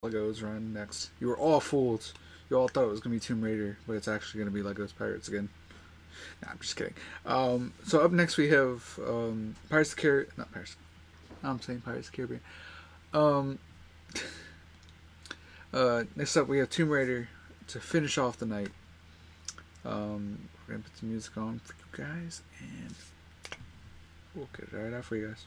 Legos run next. You were all fooled. You all thought it was gonna be Tomb Raider, but it's actually gonna be Legos Pirates again. Nah, I'm just kidding. So up next we have Pirates of the Caribbean. Not Pirates. I'm saying Pirates of the Caribbean. Um, Next up we have Tomb Raider to finish off the night. We're gonna put some music on for you guys, and we'll get it right out for you guys.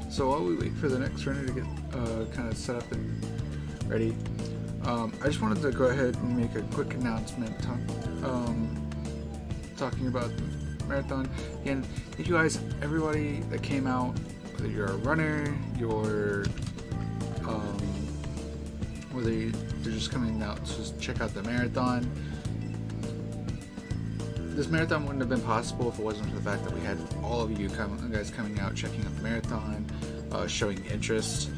So while we wait for the next runner to get kind of set up and ready, I just wanted to go ahead and make a quick announcement talking about the marathon. Again, thank you guys, everybody that came out, whether you're a runner, whether you're just coming out to just check out the marathon. This marathon wouldn't have been possible if it wasn't for the fact that we had all of you guys coming out, checking out the marathon, showing interest.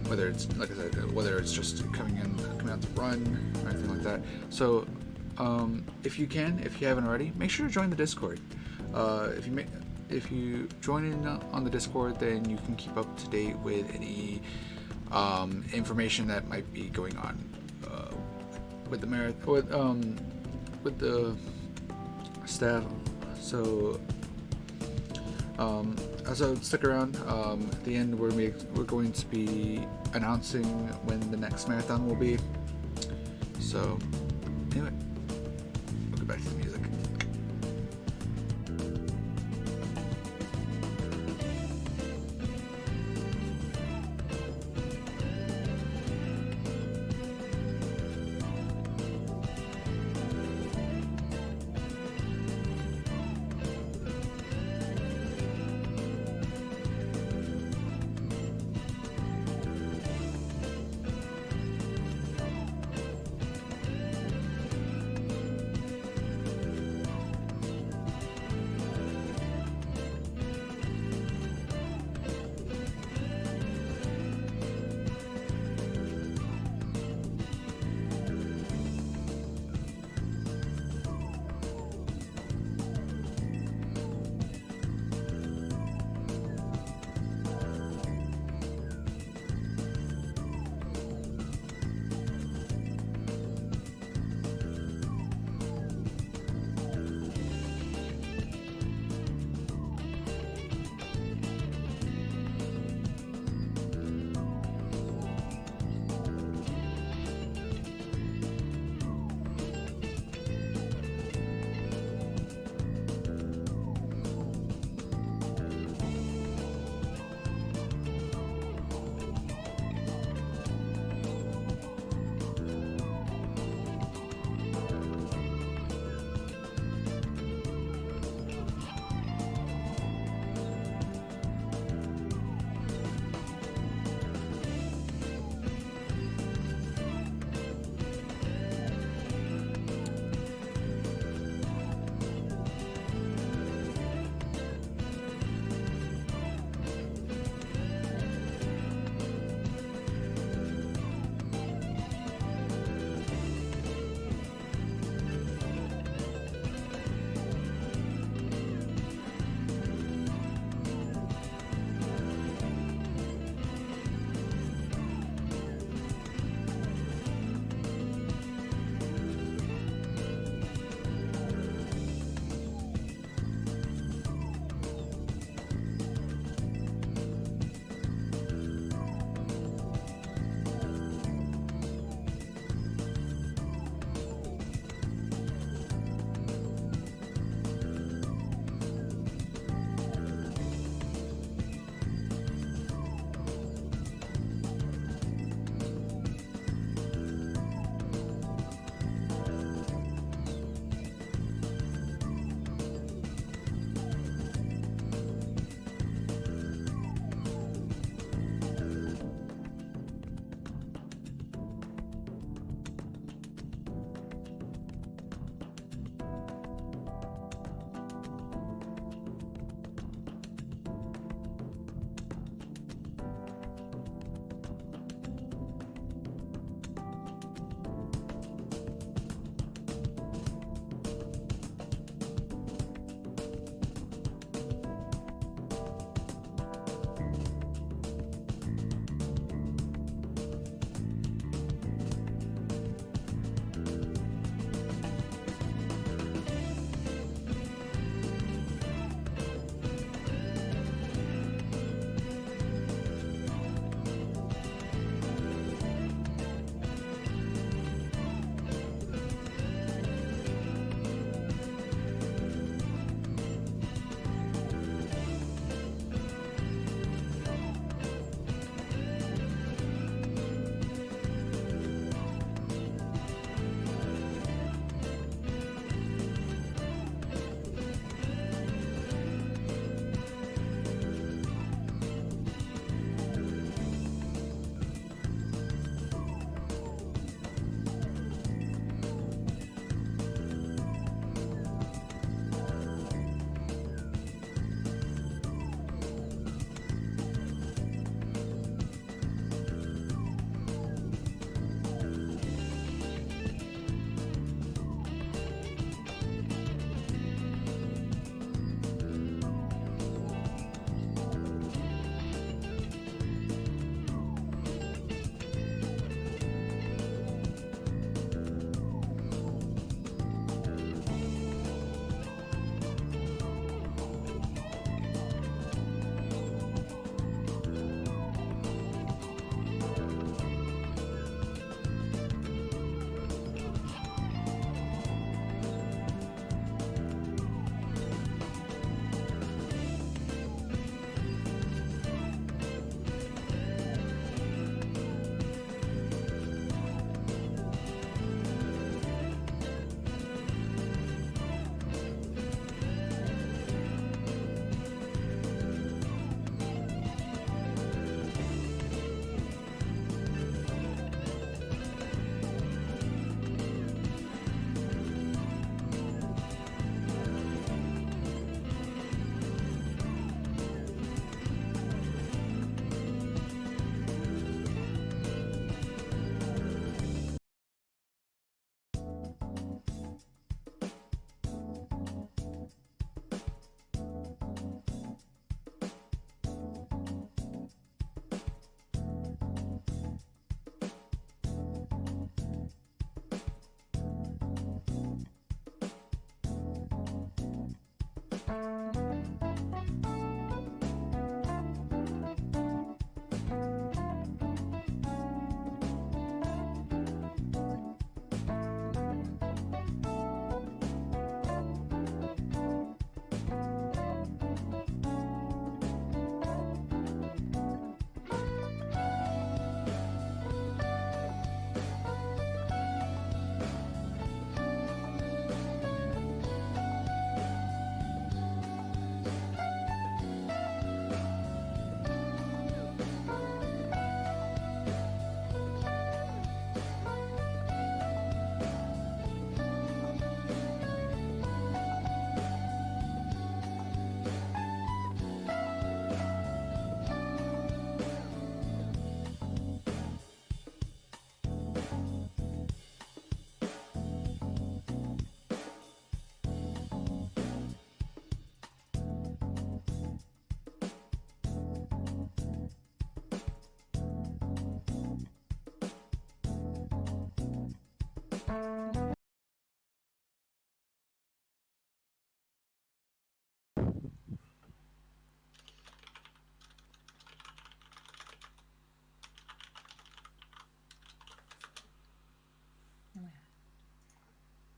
Whether it's, like I said, whether it's just coming out to run or anything like that. So, if you haven't already, make sure to join the Discord. If you join in on the Discord, then you can keep up to date with any information that might be going on with the marathon, with the staff. So also stick around. At the end, we're going to be announcing when the next marathon will be. So anyway, we'll get back to the music.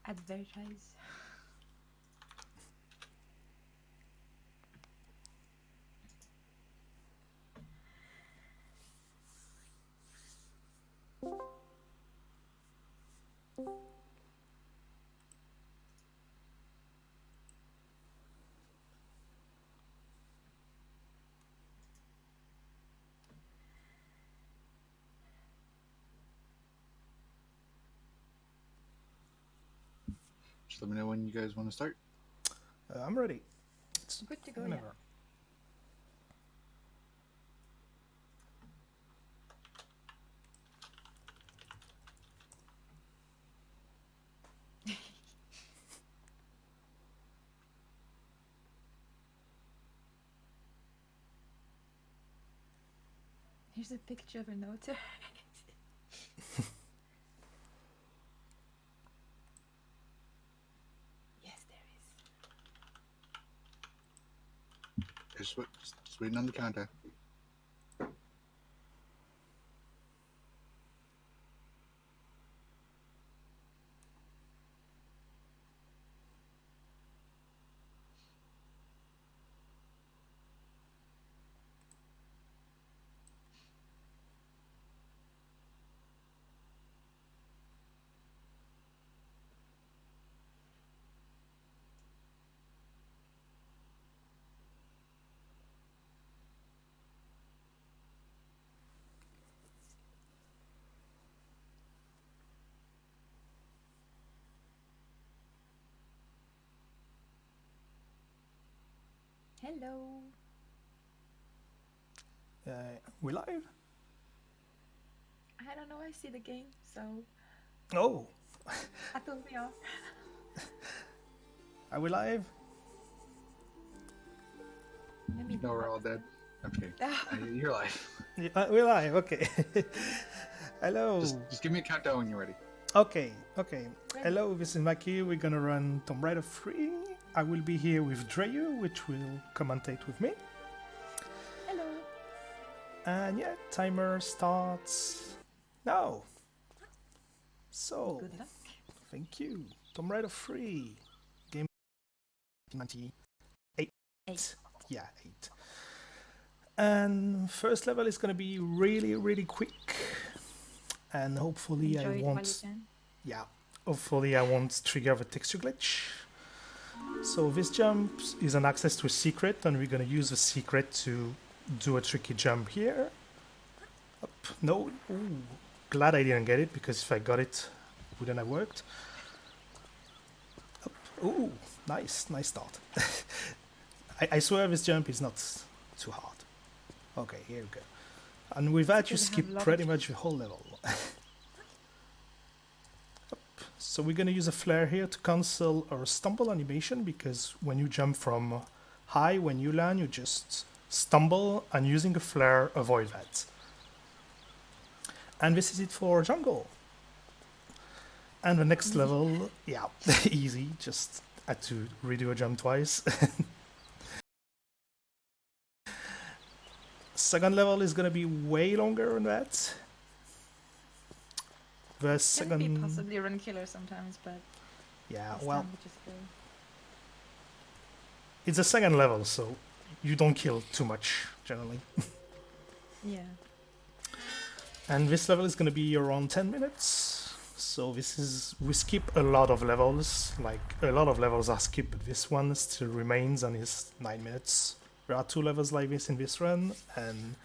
advertise. Just let me know when you guys want to start. I'm ready. It's Good to go, whenever. yeah. Here's a picture of a note. Yes, there is. Just waiting on the countdown. Hello. We live? I don't know. I see the game, so Oh, I thought we are. are we live? Maybe No, we're not. all dead. Okay, you're live. Yeah, we're live. Okay. Hello. Just give me a countdown when you're ready. Okay. Ready. Hello, this is Makeal. We're gonna run Tomb Raider 3. I will be here with Dreyu, which will commentate with me. Hello. And yeah, timer starts now. So, Good luck. thank you. Tomb Raider 3. Game 98. 8. Yeah, 8. And first level is gonna be really, really quick. And hopefully Enjoy I it won't. while you can. Yeah, hopefully I won't trigger the texture glitch. So this jump is an access to a secret, and we're gonna use the secret to do a tricky jump here. Up, no, ooh, glad I didn't get it, because if I got it, it wouldn't have worked. Up, ooh, nice start. I swear this jump is not too hard. Okay, here we go. And with that, you Because I have skip a lot pretty of- much the whole level. So we're going to use a flare here to cancel our stumble animation, because when you jump from high, when you land, you just stumble, and using a flare, avoid that. And this is it for jungle. And the next level, yeah, easy, just had to redo a jump twice. Second level is going to be way longer than that. The Can be second, possibly run killer sometimes, but yeah, this well, time we just go. it's a second level, so you don't kill too much generally. Yeah. And this level is going to be around 10 minutes. So this is, we skip a lot of levels, like a lot of levels are skipped, but this one still remains and is 9 minutes. There are 2 levels like this in this run, and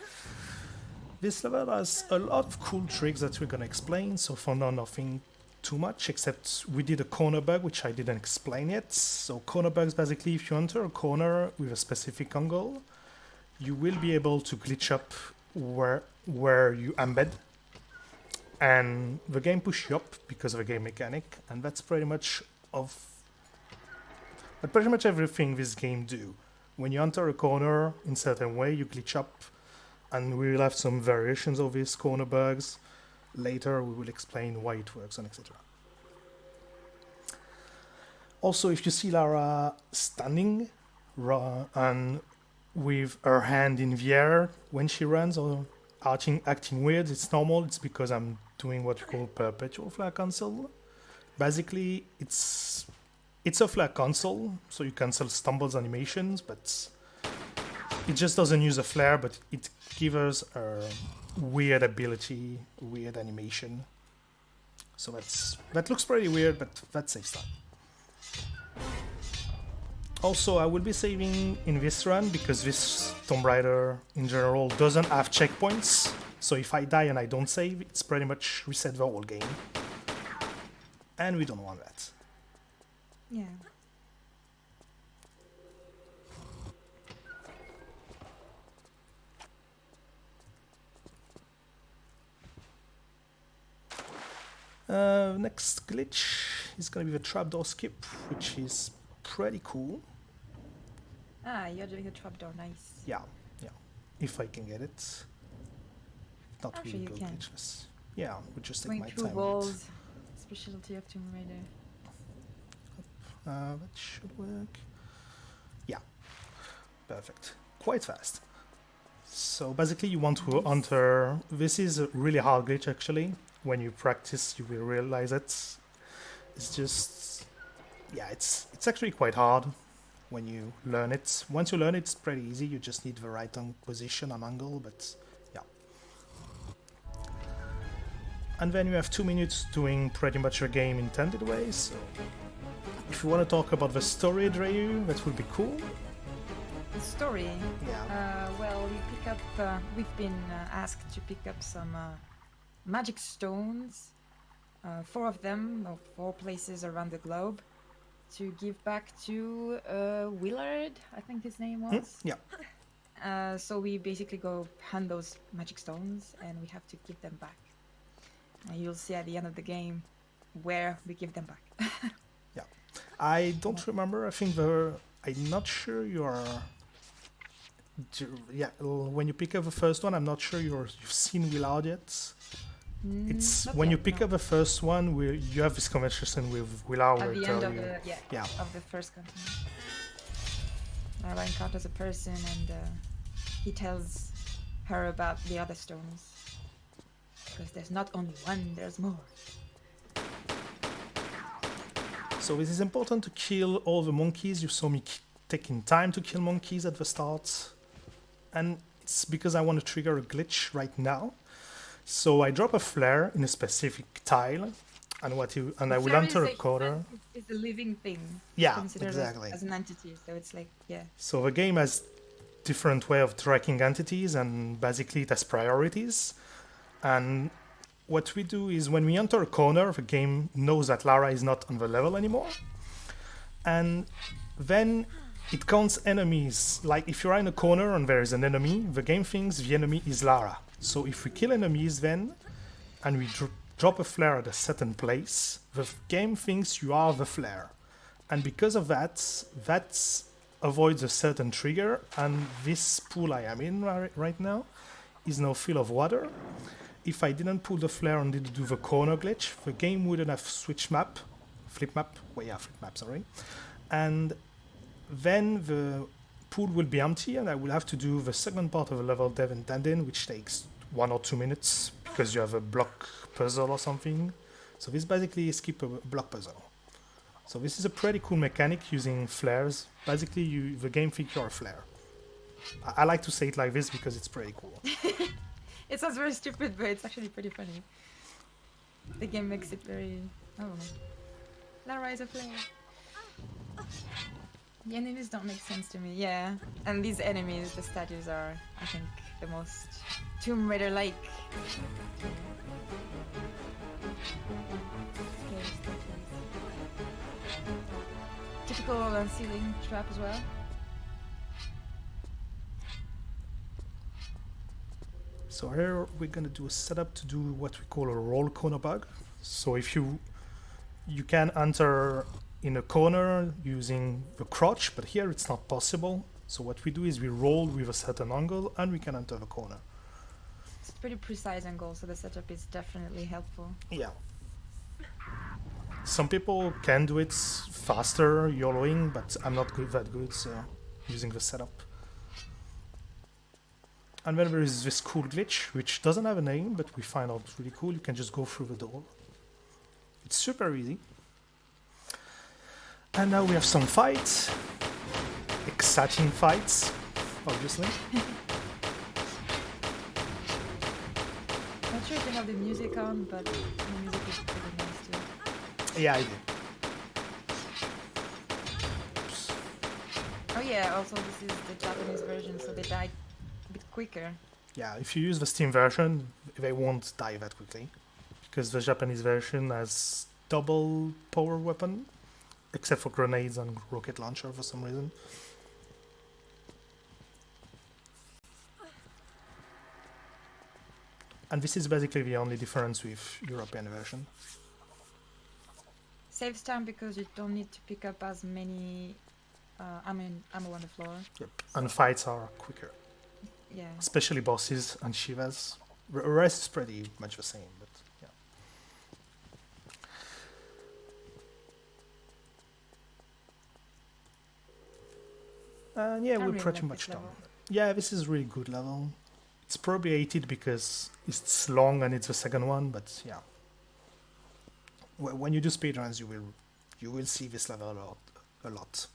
this level has a lot of cool tricks that we're going to explain. So for now, nothing too much, except we did a corner bug, which I didn't explain yet. So corner bugs, basically, if you enter a corner with a specific angle, you will be able to glitch up where you embed, and the game push you up because of a game mechanic, and that's pretty much everything this game do. When you enter a corner in certain way, you glitch up, and we will have some variations of these corner bugs. Later we will explain why it works and etc. Also, if you see Lara standing and with her hand in the air when she runs or acting weird, it's normal. It's because I'm doing what we call perpetual flare cancel. basically it's a flat console, so you cancel stumbles animations, but it just doesn't use a flare, but it gives us a weird ability, weird animation. So that looks pretty weird, but that saves time. Also, I will be saving in this run because this Tomb Raider in general doesn't have checkpoints. So if I die and I don't save, it's pretty much reset the whole game. And we don't want that. Yeah. Next glitch is gonna be the trapdoor skip, which is pretty cool. Ah, you're doing a trapdoor, nice. Yeah. If I can get it. Not I'm really sure you good can. glitches. Yeah, we just take Going my through time. walls, specialty of Tomb Raider. That should work. Yeah, perfect. Quite fast. So basically you want to enter... This is a really hard glitch actually. When you practice you will realize it. It's just... Yeah, it's actually quite hard when you learn it. Once you learn it, it's pretty easy. You just need the right position and angle, but yeah. And then you have 2 minutes doing pretty much your game intended way, so... If you want to talk about the story, Dreyu, that would be cool. The story. Yeah. Well, we pick up. We've been asked to pick up some magic stones, 4 of them, or 4 places around the globe, to give back to Willard, I think his name was. Yeah. So we basically go hunt those magic stones, and we have to give them back. And you'll see at the end of the game where we give them back. I don't remember. I think I'm not sure you're... Yeah, when you pick up the first one, I'm not sure you've seen Willard yet. It's Not when yet, you pick no. up the first one, where you have this conversation with Willard. At where the it end tell of you- the Yeah. of the first continent. Lara encounters a person and he tells her about the other stones. Because there's not only one, there's more. So it is important to kill all the monkeys. You saw me taking time to kill monkeys at the start. And it's because I want to trigger a glitch right now. So I drop a flare in a specific tile, and I will enter a corner. It's a living thing. Yeah, Considered exactly. as an entity, so it's like, yeah. So the game has different way of tracking entities, and basically it has priorities. And what we do is when we enter a corner, the game knows that Lara is not on the level anymore. And then it counts enemies. Like if you're in a corner and there is an enemy, the game thinks the enemy is Lara. So if we kill enemies then, and we drop a flare at a certain place, the game thinks you are the flare. And because of that, that avoids a certain trigger, and this pool I am in right now is now full of water. If I didn't pull the flare and didn't do the corner glitch, the game wouldn't have flip map, sorry. And then the pool will be empty, and I will have to do the second part of the level Dev intended, which takes 1 or 2 minutes because you have a block puzzle or something. So this basically skip a block puzzle. So this is a pretty cool mechanic using flares. Basically, the game thinks you're a flare. I like to say it like this because it's pretty cool. It sounds very stupid, but it's actually pretty funny. The game makes it very... I don't know. Lara is a flare. The enemies don't make sense to me, yeah. And these enemies, the statues are, I think, the most Tomb Raider-like. Scary statues. Typical ceiling trap as well. So here we're gonna do a setup to do what we call a roll corner bug. So if you can enter in a corner using the crouch, but here it's not possible. So what we do is we roll with a certain angle and we can enter the corner. It's a pretty precise angle, so the setup is definitely helpful. Yeah. Some people can do it faster, YOLOing, but I'm not that good, so using the setup. And then there is this cool glitch, which doesn't have a name, but we find out really cool. You can just go through the door. It's super easy. And now we have some fights. Exciting fights, obviously. Not sure if you have the music on, but the music is pretty nice too. Yeah, I did. Oh yeah, also this is the Japanese version, so they die a bit quicker. Yeah, if you use the Steam version, they won't die that quickly. Because the Japanese version has double power weapon, except for grenades and rocket launcher for some reason. And this is basically the only difference with European version. Saves time because you don't need to pick up as many ammo on the floor. Yep. And fights are quicker, Yeah. especially bosses and Shivas. The rest is pretty much the same, but yeah. And yeah, I we're really pretty like much this done. level. Yeah, this is really good level. It's probably 80 because it's long and it's the second one, but yeah. When you do speedruns, you will see this level a lot.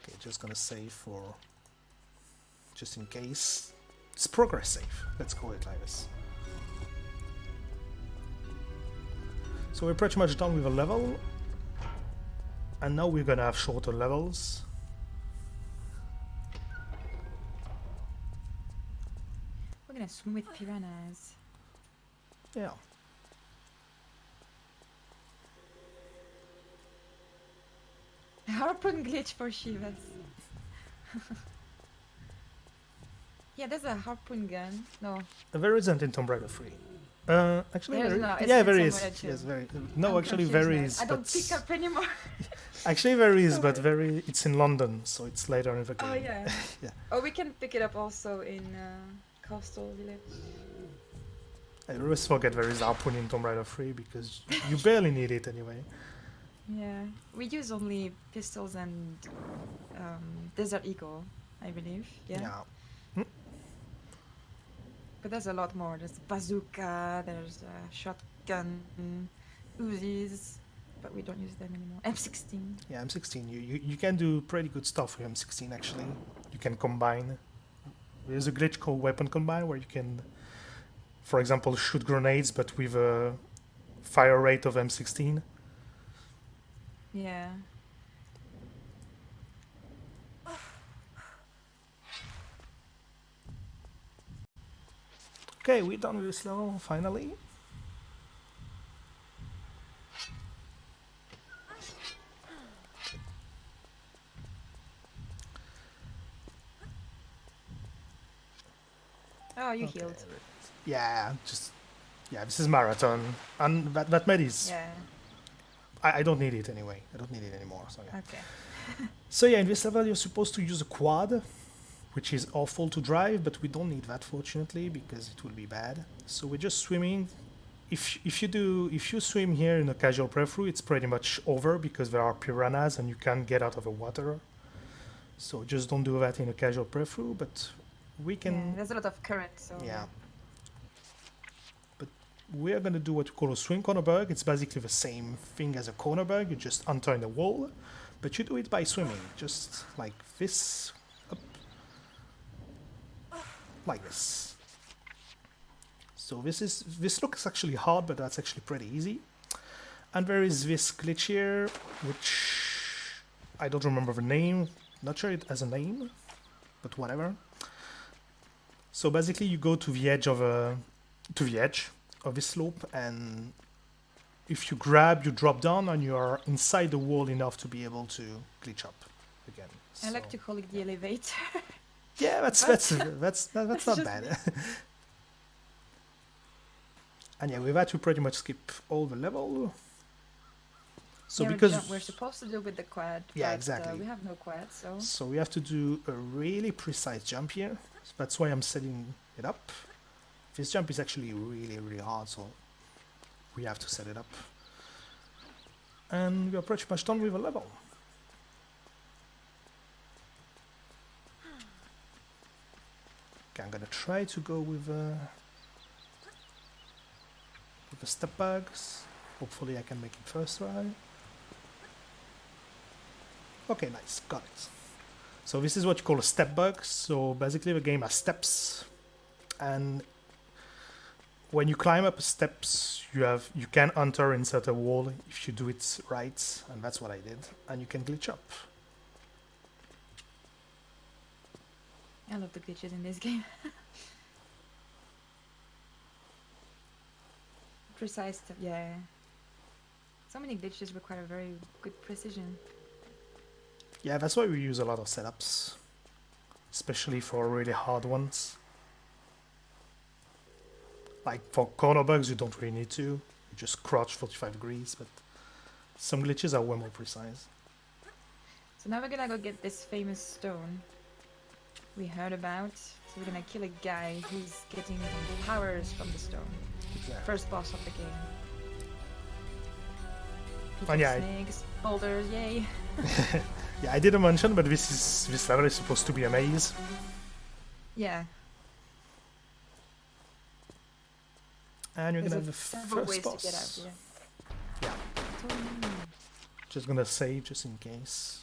Okay, just gonna save for just in case. It's progress save. Let's call it like this. So we're pretty much done with a level, and now we're gonna have shorter levels. We're gonna swim with piranhas. Yeah. Harpoon glitch for Shivas. Yeah, there's a harpoon gun. No. There isn't in Tomb Raider 3. Actually, There's there not. is. It's Yeah, in there Tomb is. Raider 2. Yes, very. No, I'm actually, confused there now. is. I don't but pick up anymore. actually, there is, So but weird. it's in London, so it's later in the game. Oh yeah. Yeah. Oh, we can pick it up also in Coastal Village. I always forget there is harpoon in Tomb Raider 3 because you barely need it anyway. Yeah, we use only pistols and Desert Eagle, I believe. Yeah. But there's a lot more. There's bazooka, there's shotgun, Uzis, but we don't use them anymore. M16. Yeah, M16. You can do pretty good stuff with M16 actually. You can combine. There's a glitch called weapon combine where you can, for example, shoot grenades but with a fire rate of M16. Yeah. Okay, we're done with this level finally. Oh, you Okay. healed. Yeah, this is marathon, and that med is. Yeah. I don't need it anyway. I don't need it anymore. So yeah. Okay. So yeah, in this level you're supposed to use a quad, which is awful to drive, but we don't need that fortunately because it will be bad. So we're just swimming. If you swim here in a casual playthrough, it's pretty much over because there are piranhas and you can't get out of the water. So just don't do that in a casual playthrough. But we can. Yeah, there's a lot of current, so. Yeah. But we are gonna do what we call a swing corner bug. It's basically the same thing as a corner bug. You just enter in the wall, but you do it by swimming, just like this, up, like this. So this looks actually hard, but that's actually pretty easy. And there is this glitch here, which I don't remember the name. Not sure it has a name, but whatever. So basically, you go to the edge of this slope, and if you grab, you drop down, and you are inside the wall enough to be able to glitch up again. I like So- to call it the elevator. Yeah, that's not just bad. And yeah, with that, we pretty much skip all the level. So Yeah, because we're supposed to do with the quad. Yeah, but, exactly. we have no quad, so. So we have to do a really precise jump here. So that's why I'm setting it up. This jump is actually really, really hard, so we have to set it up. And we are pretty much done with the level. Okay, I'm gonna try to go with the step bugs. Hopefully I can make it first try. Okay, nice, got it. So this is what you call a step bug. So basically the game has steps, and when you climb up steps, you can enter insert a wall if you do it right, and that's what I did. And you can glitch up. I love the glitches in this game. Precise, yeah. So many glitches require very good precision. Yeah, that's why we use a lot of setups, especially for really hard ones. Like for corner bugs, you don't really need to. You just crouch 45 degrees, but some glitches are way more precise. So now we're gonna go get this famous stone we heard about. So we're gonna kill a guy who's getting powers from the stone. Yeah. First boss of the game. And yeah, Snakes, boulders, yay! yeah, I didn't mention, but this level is supposed to be a maze. Yeah. And you're There's gonna have the several ways first to get out boss. here. Yeah, So, just gonna save just in case.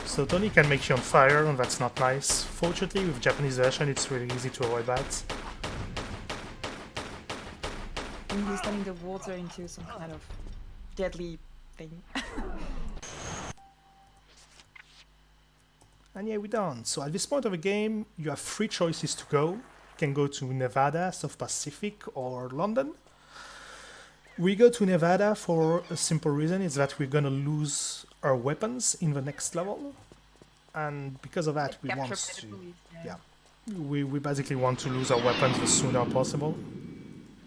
So Tony can make you on fire, and that's not nice. Fortunately, with Japanese version, it's really easy to avoid that. and he's turning the water into some kind of deadly thing. And yeah, we're done. So at this point of the game, you have three choices to go. You can go to Nevada, South Pacific, or London. We go to Nevada for a simple reason, is that we're gonna lose our weapons in the next level. And because of that, we Captured want by the to... police, Yeah. We basically want to lose our weapons as soon as possible.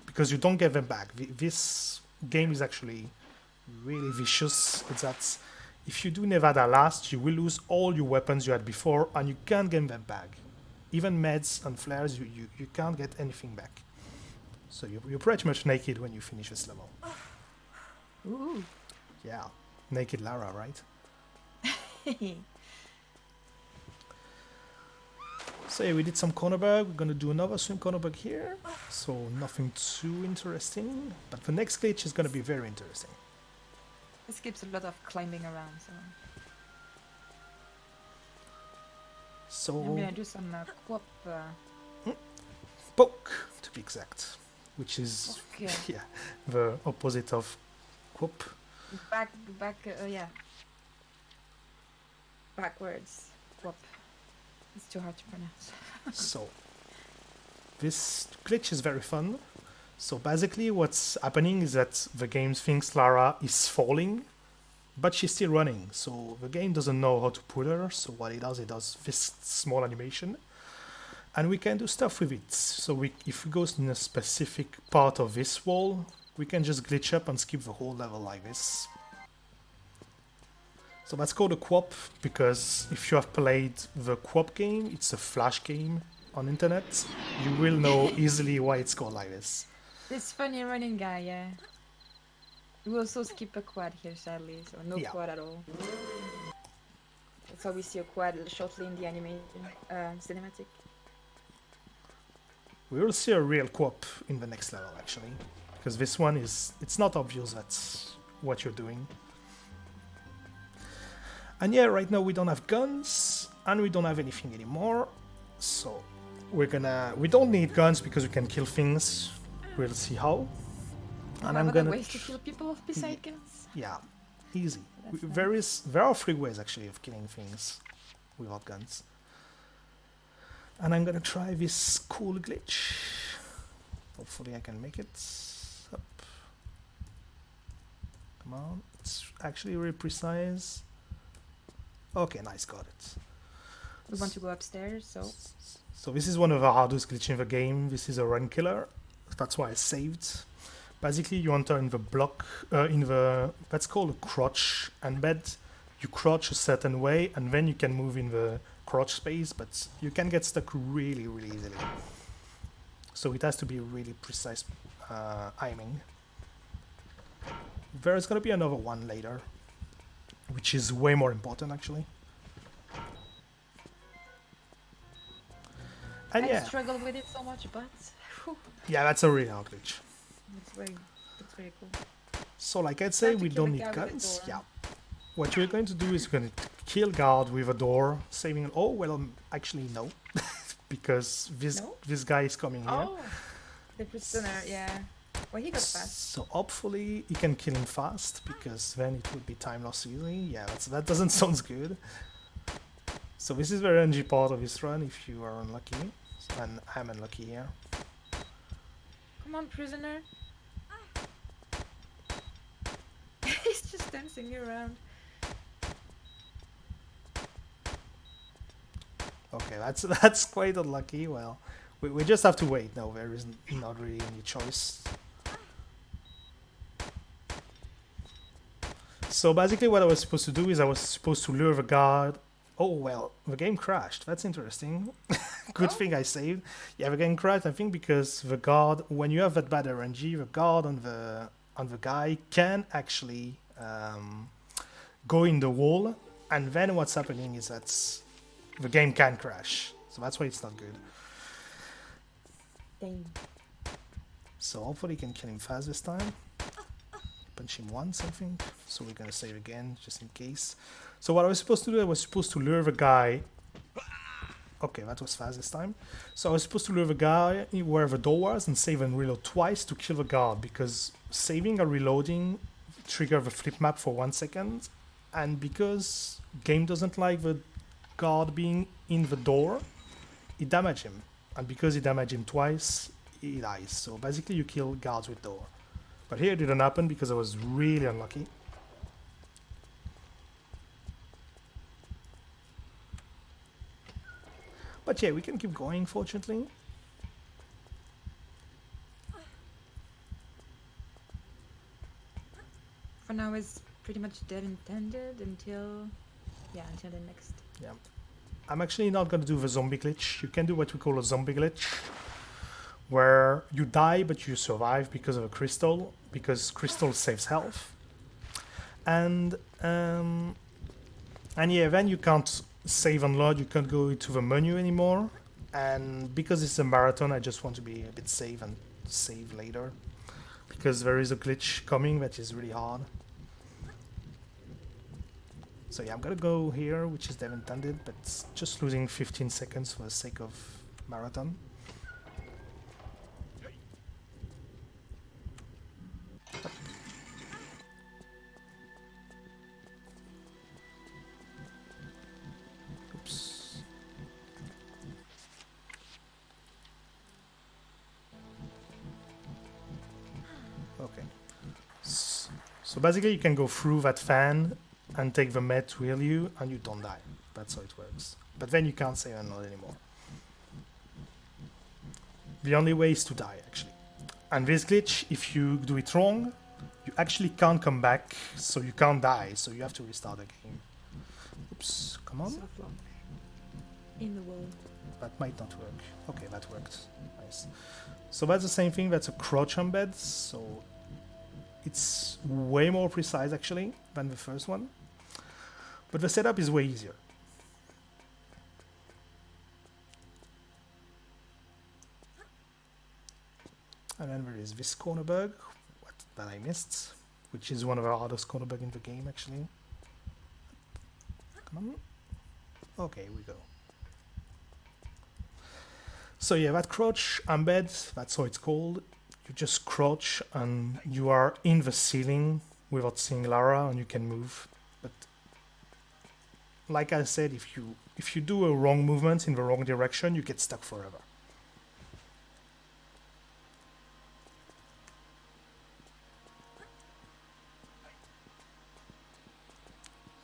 Because you don't get them back. This game is actually really vicious. It's that if you do Nevada last, you will lose all your weapons you had before, and you can't get them back. Even meds and flares, you can't get anything back. So you're pretty much naked when you finish this level. Ooh. Yeah, naked Lara, right? So yeah, we did some corner bug. We're gonna do another swim corner bug here. So nothing too interesting, but the next glitch is gonna be very interesting. This skips a lot of climbing around, so So I'm gonna do some quap. poke, to be exact, which is Okay. yeah, the opposite of quop. Back, yeah. Backwards. Quap. It's too hard to pronounce. So this glitch is very fun. So basically what's happening is that the game thinks Lara is falling, but she's still running. So the game doesn't know how to pull her. So what it does this small animation. And we can do stuff with it. So if we go in a specific part of this wall, we can just glitch up and skip the whole level like this. So that's called a quap, because if you have played the quap game, it's a flash game on internet, you will know easily why it's called like this. This funny running guy, yeah. We also skip a quad here, sadly, so no Yeah. quad at all. That's how we see a quad shortly in the animation cinematic. We will see a real quap in the next level, actually, because this one it's not obvious that's what you're doing. And yeah, right now we don't have guns, and we don't have anything anymore, so we don't need guns because we can kill things. We'll see how. And I'm gonna ways to kill people beside guns. yeah, easy. That's There are 3 ways actually of killing things without guns. And I'm gonna try this cool glitch. Hopefully I can make it up. Come on, it's actually really precise. Okay, nice, got it. We want to go upstairs, so So this is one of the hardest glitches in the game. This is a run killer. That's why I saved. Basically, you enter in the block, that's called a crouch embed. You crouch a certain way, and then you can move in the crouch space, but you can get stuck really, really easily. So it has to be really precise aiming. There's gonna be another one later, which is way more important actually. And I yeah, struggle with it so much, but Whew, Yeah, that's a really hard glitch. that's very cool. So like I'd say, Time to we kill don't the need guy with the guns. door. Yeah. What we're going to do is we're going to kill guard with a door, saving. Oh well, actually no, because No? this guy is coming here. Oh, the prisoner. Yeah. Well, he got fast. So hopefully you can kill him fast, because then it would be time loss easily. Yeah, that doesn't sound good. So this is the RNG part of this run if you are unlucky, and I'm unlucky here. Come on, prisoner. He's just dancing around. Okay, that's quite unlucky. Well, we just have to wait now. There is not really any choice. So basically what I was supposed to do is I was supposed to lure the guard. Oh well, the game crashed. That's interesting. Good thing I saved. Yeah, the game crashed, I think, because the guard, when you have that bad RNG, the guard on the guy can actually go in the wall, and then what's happening is that the game can crash. So that's why it's not good. Dang. So hopefully you can kill him fast this time. Punch him once, I think. So we're gonna save again, just in case. So what I was supposed to do, I was supposed to lure the guy. Okay, that was fast this time. So I was supposed to lure the guy where the door was and save and reload twice to kill the guard, because saving or reloading trigger the flip map for 1 second, and because game doesn't like the guard being in the door, it damage him, and because it damaged him twice, he dies. So basically you kill guards with door. But here it didn't happen because I was really unlucky. But yeah, we can keep going, fortunately. For now, it's pretty much dead intended until, yeah, until the next. Yeah. I'm actually not going to do the zombie glitch. You can do what we call a zombie glitch, where you die but you survive because of a crystal, because crystal saves health. And yeah, then you can't save and load, you can't go into the menu anymore. And because it's a marathon, I just want to be a bit safe and save later, because there is a glitch coming that is really hard. So yeah, I'm gonna go here, which is dev intended, but just losing 15 seconds for the sake of marathon. Oops. Okay. So basically you can go through that fan and take the med to heal you, and you don't die. That's how it works. But then you can't save and load anymore. The only way is to die, actually. And this glitch, if you do it wrong, you actually can't come back, so you can't die, so you have to restart the game. Oops, come on. Soft lock. In the wall. That might not work. Okay, that worked. Nice. So that's the same thing, that's a crouch embed, so it's way more precise actually than the first one. But the setup is way easier. And then there is this corner bug that I missed, which is one of the hardest corner bug in the game actually. Come on. Okay, here we go. So yeah, that crouch embed, that's how it's called. You just crouch and you are in the ceiling without seeing Lara, and you can move. But like I said, if you do a wrong movement in the wrong direction, you get stuck forever.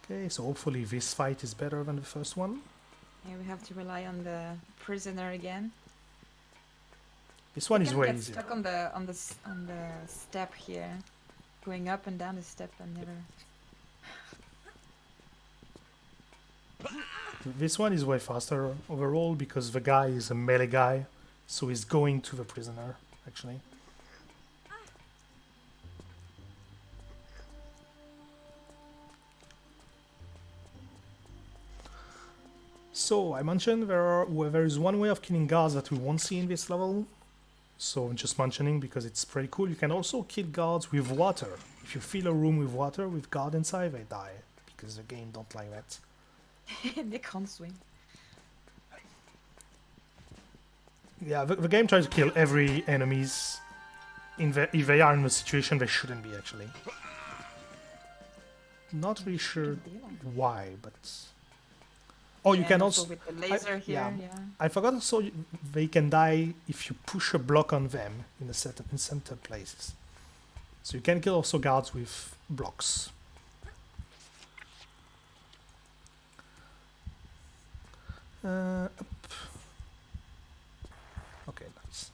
Okay, so hopefully this fight is better than the first one. Yeah, we have to rely on the prisoner again. This one We is can way get easier. stuck on the step here, going up and down the step and never. This one is way faster overall because the guy is a melee guy, so he's going to the prisoner actually. So I mentioned there is one way of killing guards that we won't see in this level, So I'm just mentioning because it's pretty cool. You can also kill guards with water. If you fill a room with water with guard inside, they die because the game don't like that. They can't swim. Yeah, the game tries to kill every enemies if they are in a situation they shouldn't be actually. Not really sure why, but oh, you Yeah, can and also. with the laser here. Yeah. I forgot also they can die if you push a block on them in certain places. So you can kill also guards with blocks. Up. Okay, nice.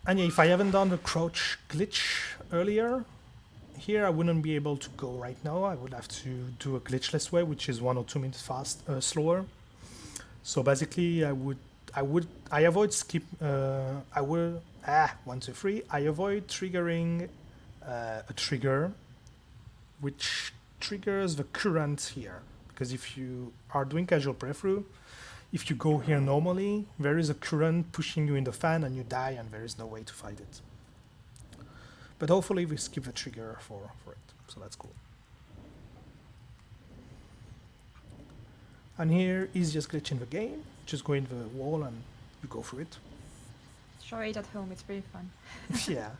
And yeah, if I haven't done the crouch glitch earlier, here I wouldn't be able to go right now. I would have to do a glitchless way, which is 1 or 2 minutes slower. So basically, I avoid skip. I will 1, 2, 3. I avoid triggering a trigger, which triggers the current here. Because if you are doing casual playthrough, if you go here normally, there is a current pushing you in the fan and you die, and there is no way to fight it. But hopefully we skip the trigger for it, so that's cool. And here is just glitch in the game. Just go in the wall and you go through it. Try it at home, it's pretty fun. Yeah.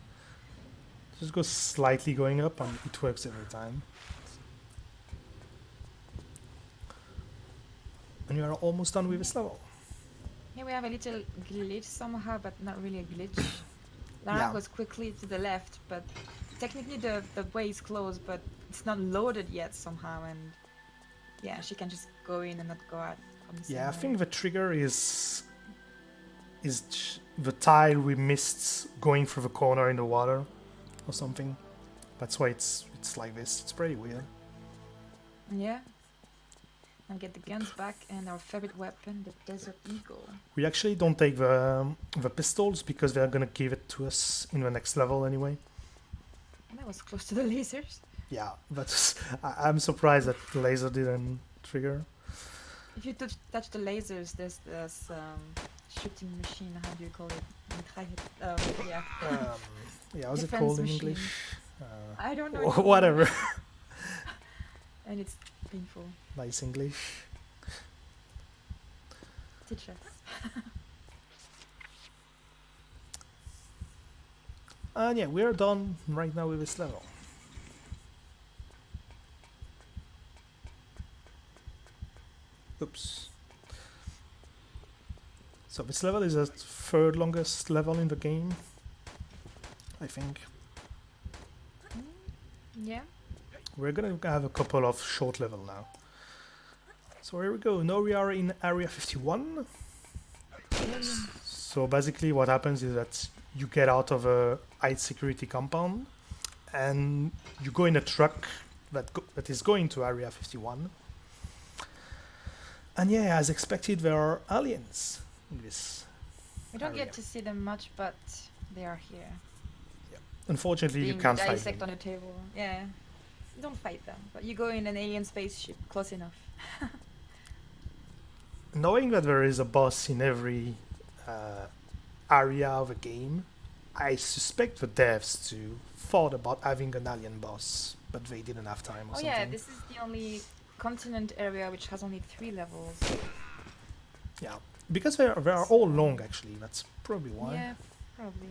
Just go slightly going up and it works every time. And you are almost done with this level. Here we have a little glitch somehow, but not really a glitch. Lara Yeah. goes quickly to the left, but technically the way is closed, but it's not loaded yet somehow, and yeah, she can just go in and not go out from the same Yeah, I way. think the trigger is the tile we missed going through the corner in the water or something. That's why it's like this. It's pretty weird. Yeah. And get the guns back and our favorite weapon, the Desert Eagle. We actually don't take the pistols because they're gonna give it to us in the next level anyway. That was close to the lasers. Yeah, but I'm surprised that the laser didn't trigger. If you touch the lasers, there's this shooting machine. How do you call it? Mitraillette. Yeah. Yeah, what's it Defense called in machine. English? I don't know. Whatever. And it's painful. Nice English. Teach us. And yeah, we're done right now with this level. Oops. So this level is the third longest level in the game, I think. Yeah. We're gonna have a couple of short level now. So here we go. Now we are in Area 51. So basically what happens is that you get out of a high security compound and you go in a truck that is going to Area 51. And yeah, as expected, there are aliens in this We don't area. get to see them much, but they are here. Unfortunately, you Being can't fight dissect them. on a table. Yeah. You don't fight them, but you go in an alien spaceship close enough. Knowing that there is a boss in every area of a game, I suspect the devs too thought about having an alien boss, but they didn't have time or Oh something. yeah, this is the only continent area which has only 3 levels. Yeah, because they are all long actually. That's probably why. Yeah, probably.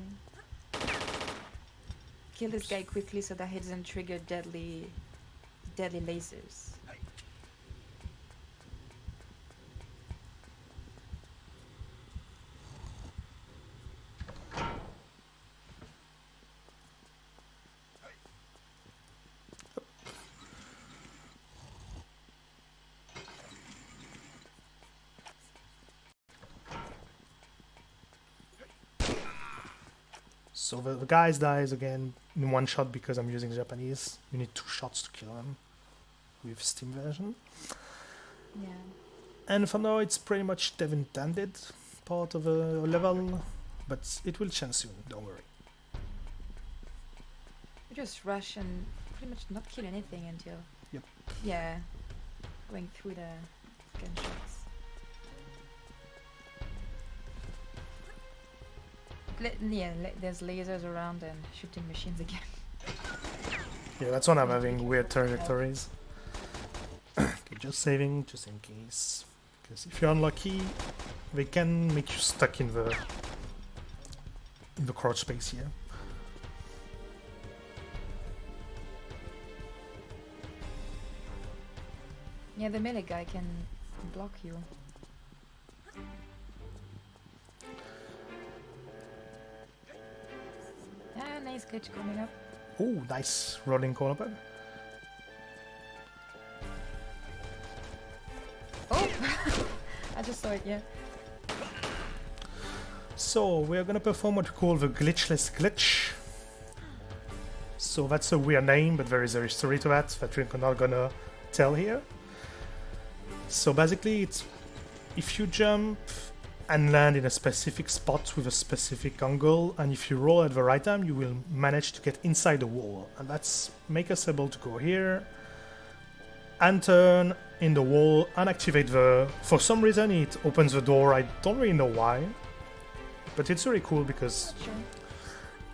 Kill this guy quickly so that he doesn't trigger deadly lasers. So the guys dies again in one shot because I'm using Japanese. You need 2 shots to kill them with Steam version. Yeah. And for now it's pretty much dev intended part of a level, but it will change soon, don't worry. We just rush and pretty much not kill anything until... Yep. Yeah. Going through the gunshots. there's lasers around and shooting machines again. Yeah, that's when I'm having weird trajectories. Okay, just saving, just in case. Because if you're unlucky, they can make you stuck in the crouch space here. Yeah, the melee guy can block you. Ah, nice glitch coming up. Oh, nice rolling corner pad. Oh! I just saw it, yeah. So we're gonna perform what we call the glitchless glitch. So that's a weird name, but there is a history to that we're not gonna tell here. So basically, it's if you jump and land in a specific spot with a specific angle, and if you roll at the right time, you will manage to get inside the wall, and that's make us able to go here and turn in the wall and activate the. For some reason, it opens the door. I don't really know why, but it's really cool because. Not sure.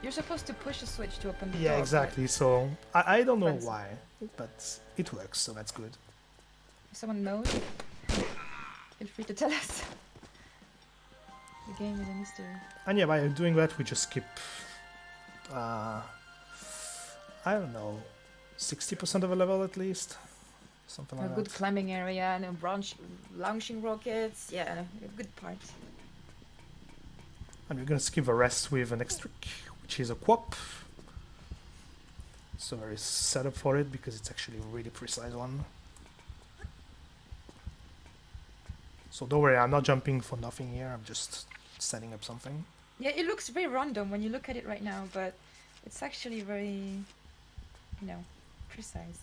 You're supposed to push a switch to open the door. Yeah, exactly. So I don't know Depends. why, but it works, so that's good. If someone knows, feel free to tell us. The game is a mystery. And yeah, by doing that, we just skip, I don't know, 60% of a level at least, something A like good that. climbing area and a launching rockets. Yeah, a good part. And we're gonna skip the rest with the next trick, which is a quap. So there is setup for it because it's actually a really precise one. So don't worry, I'm not jumping for nothing here. I'm just setting up something. Yeah, it looks very random when you look at it right now, but it's actually very, precise.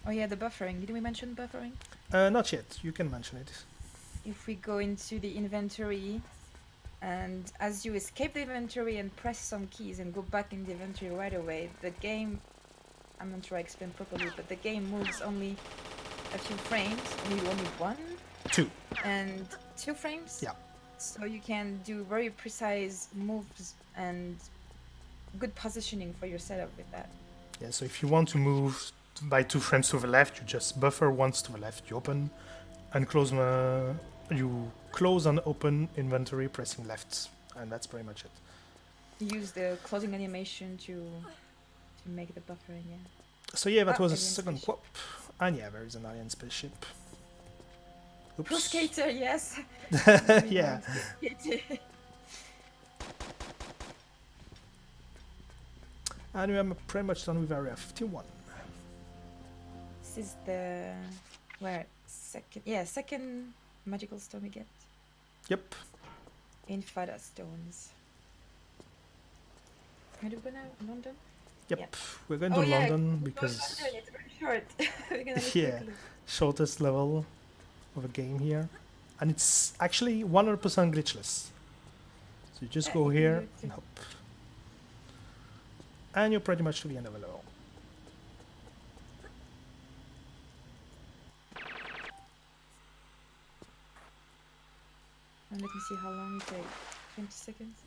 Oh yeah, the buffering. Did we mention buffering? Not yet. You can mention it. If we go into the inventory, and as you escape the inventory and press some keys and go back in the inventory right away, the game, I'm not sure I explained properly, but the game moves only a few frames, only one? 2. And 2 frames? Yeah. So you can do very precise moves and good positioning for your setup with that. Yeah, so if you want to move by 2 frames to the left, you just buffer once to the left, you open and close you close and open inventory pressing left, and that's pretty much it. You use the closing animation to make the buffering, yeah. So yeah, that was a alien second spaceship. quap. And yeah, there is an alien spaceship. Pro Oops. skater, yes. Yeah. And we are pretty much done with area 51. This is the second magical stone we get. Yep. Infada stones. Where do we go now? London? Yep. Yeah. We're going to London we're because going London, it's very short. We're gonna look Yeah. quickly. shortest level of a game here. And it's actually 100% glitchless. So you just go you can here do it and too. hop. And you're pretty much to the end of the level. And let me see how long it takes. 20 seconds?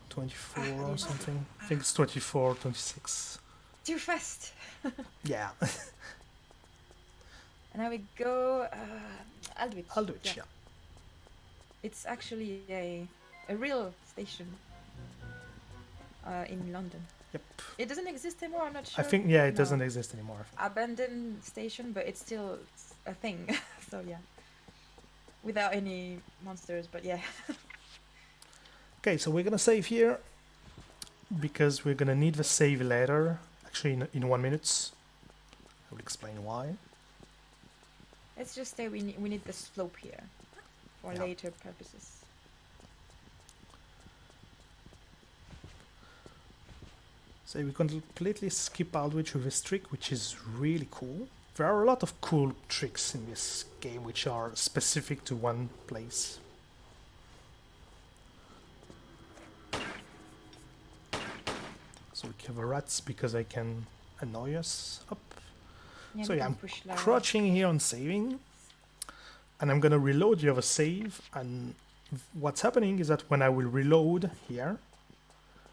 24 yeah. or something. I think it's 24, 26. Too fast! Yeah. And now we go Aldwych. Aldwych, yeah. It's actually a real station in London. Yep. It doesn't exist anymore, I'm not sure. I think, yeah, it No. doesn't exist anymore. Abandoned station, but it's still a thing. So yeah. Without any monsters, but yeah. Okay, so we're gonna save here because we're gonna need the save later. Actually, in 1 minute. I will explain why. Let's just say we need the slope here for Yeah. later purposes. So we completely skip Aldwych with this trick, which is really cool. There are a lot of cool tricks in this game which are specific to one place. So we kill the rats because they can annoy us up. Yeah, So we yeah, can I'm push Lara. crouching here on saving. And I'm gonna reload the other save and what's happening is that when I will reload here,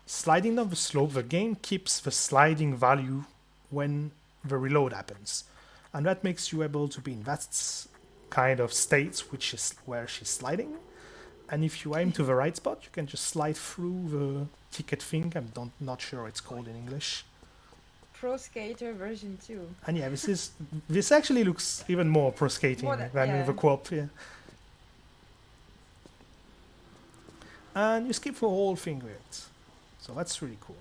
sliding down the slope, the game keeps the sliding value when the reload happens. And that makes you able to be in that kind of states, which is where she's sliding. And if you aim to the right spot, you can just slide through the ticket thing. I'm not sure it's called in English. Pro Skater version 2. And yeah, this actually looks even more pro skating than yeah. the co-op. Yeah. And you skip the whole thing with it. So that's really cool.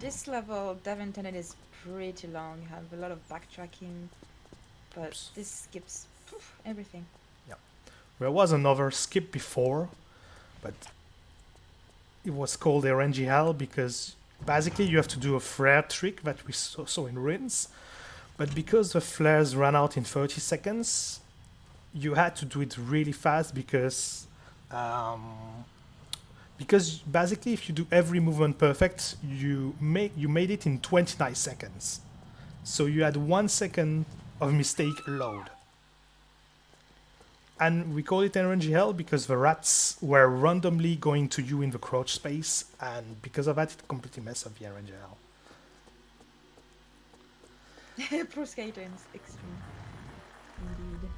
This level, Devon Tenet, is pretty long. You have a lot of backtracking, but this skips everything. Yeah. There was another skip before, but it was called RNG Hell because basically you have to do a flare trick that we saw in Ruins, but because the flares ran out in 30 seconds, you had to do it really fast because basically if you do every movement perfect, you made it in 29 seconds. So you had 1 second of mistake allowed. And we call it RNG Hell because the rats were randomly going to you in the crouch space, and because of that, it completely messed up the RNG Hell. Pro Skater is extreme. Indeed.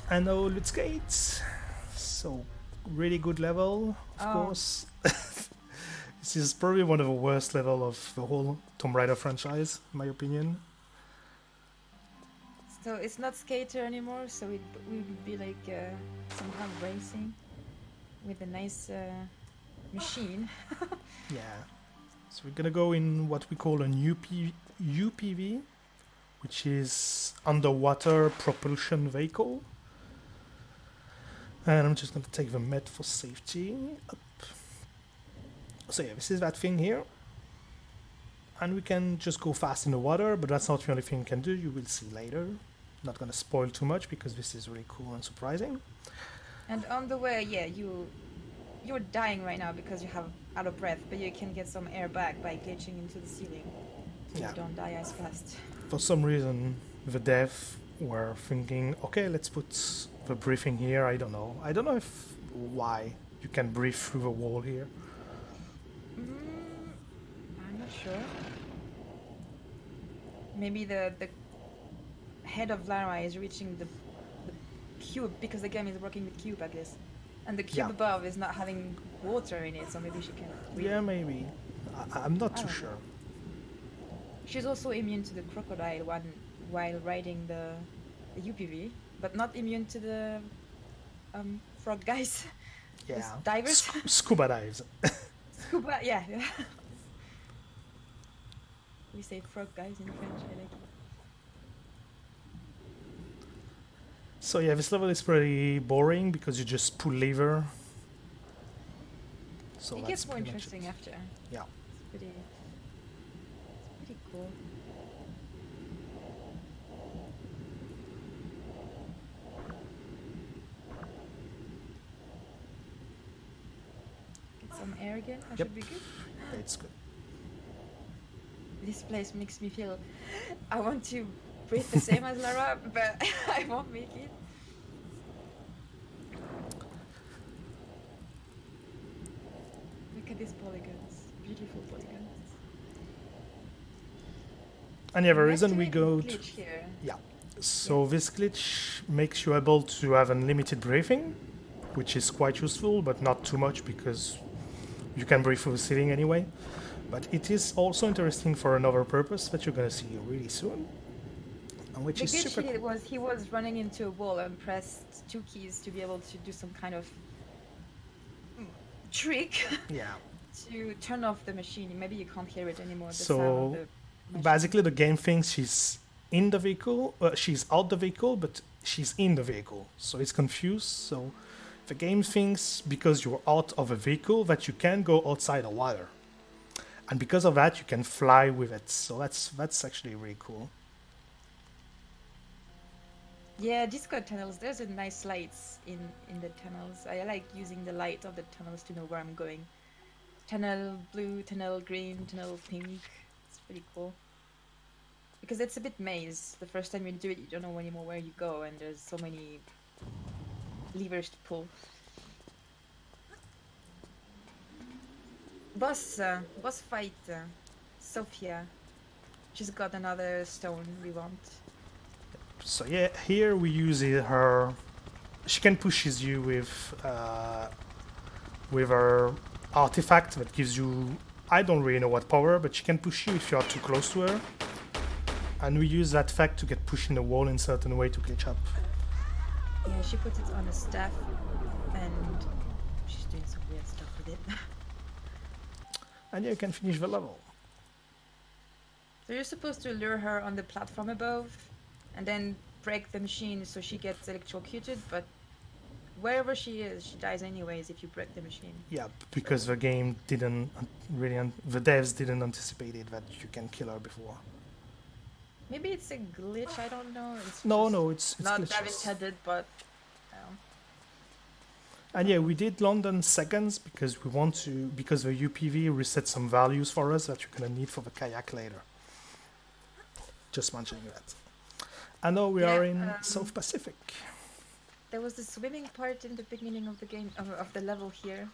And now let's skate. So, really good level, of course. This is probably one of the worst level of the whole Tomb Raider franchise, in my opinion. So it's not skater anymore, so it would be like some kind of racing with a nice machine. Yeah. So we're gonna go in what we call an UPV, which is underwater propulsion vehicle. And I'm just gonna take the med for safety up. So yeah, this is that thing here. And we can just go fast in the water, but that's not the only thing you can do. You will see later. Not gonna spoil too much because this is really cool and surprising. And on the way, yeah, you're dying right now because you have out of breath, but you can get some air back by glitching into the ceiling. Yeah. You don't die as fast. For some reason, the dev were thinking, okay, let's put the breathing here. I don't know if why you can breathe through the wall here. I'm not sure. Maybe the head of Lara is reaching the cube because the game is working with cube, I guess. And the cube above is not having water in it, so maybe she can breathe. Yeah, maybe. I'm not too sure. She's also immune to the crocodile one while riding the UPV, but not immune to the frog guys. Yeah. Divers. Scuba dives. Scuba, yeah. We say frog guys in French, I like it. So yeah, this level is pretty boring because you just pull lever. So it gets more interesting after. Yeah. It's pretty cool. Get some air again. That should be good. Yeah, it's good. This place makes me feel I want to breathe the same as Lara, but I won't make it. Look at these polygons. Beautiful polygons. And yeah, the reason we go to... Here. Yeah. So this glitch makes you able to have unlimited breathing, which is quite useful, but not too much because you can breathe through the ceiling anyway. But it is also interesting for another purpose that you're going to see really soon. And which is super cool. He was running into a wall and pressed 2 keys to be able to do some kind of trick. Yeah. To turn off the machine. Maybe you can't hear it anymore. The so sound of the basically the game thinks she's in the vehicle, she's out the vehicle, but she's in the vehicle. So it's confused. So the game thinks because you're out of a vehicle that you can go outside the water. And because of that, you can fly with it. So that's actually really cool. Yeah, Discord tunnels, there's a nice lights in the tunnels. I like using the light of the tunnels to know where I'm going. Tunnel blue, tunnel green, tunnel pink. It's pretty cool. Because it's a bit maze. The first time you do it, you don't know anymore where you go, and there's so many levers to pull. boss fight. Sophia. She's got another stone we want. So yeah, here we use her. She can pushes you with her artifact that gives you. I don't really know what power, but she can push you if you are too close to her. And we use that fact to get pushed in the wall in a certain way to glitch up. Yeah, she puts it on a staff, and she's doing some weird stuff with it. And yeah, you can finish the level. So you're supposed to lure her on the platform above, and then break the machine so she gets electrocuted, but wherever she is, she dies anyways if you break the machine. Yeah, because the game didn't really, the devs didn't anticipate it that you can kill her before. Maybe it's a glitch, I don't know. It's No, it's not glitches. that intended, but And yeah, we did London seconds because because the UPV reset some values for us that you're gonna need for the kayak later. Just mentioning that. And now we are in South Pacific. there was the swimming part in the beginning of the game, of the level here,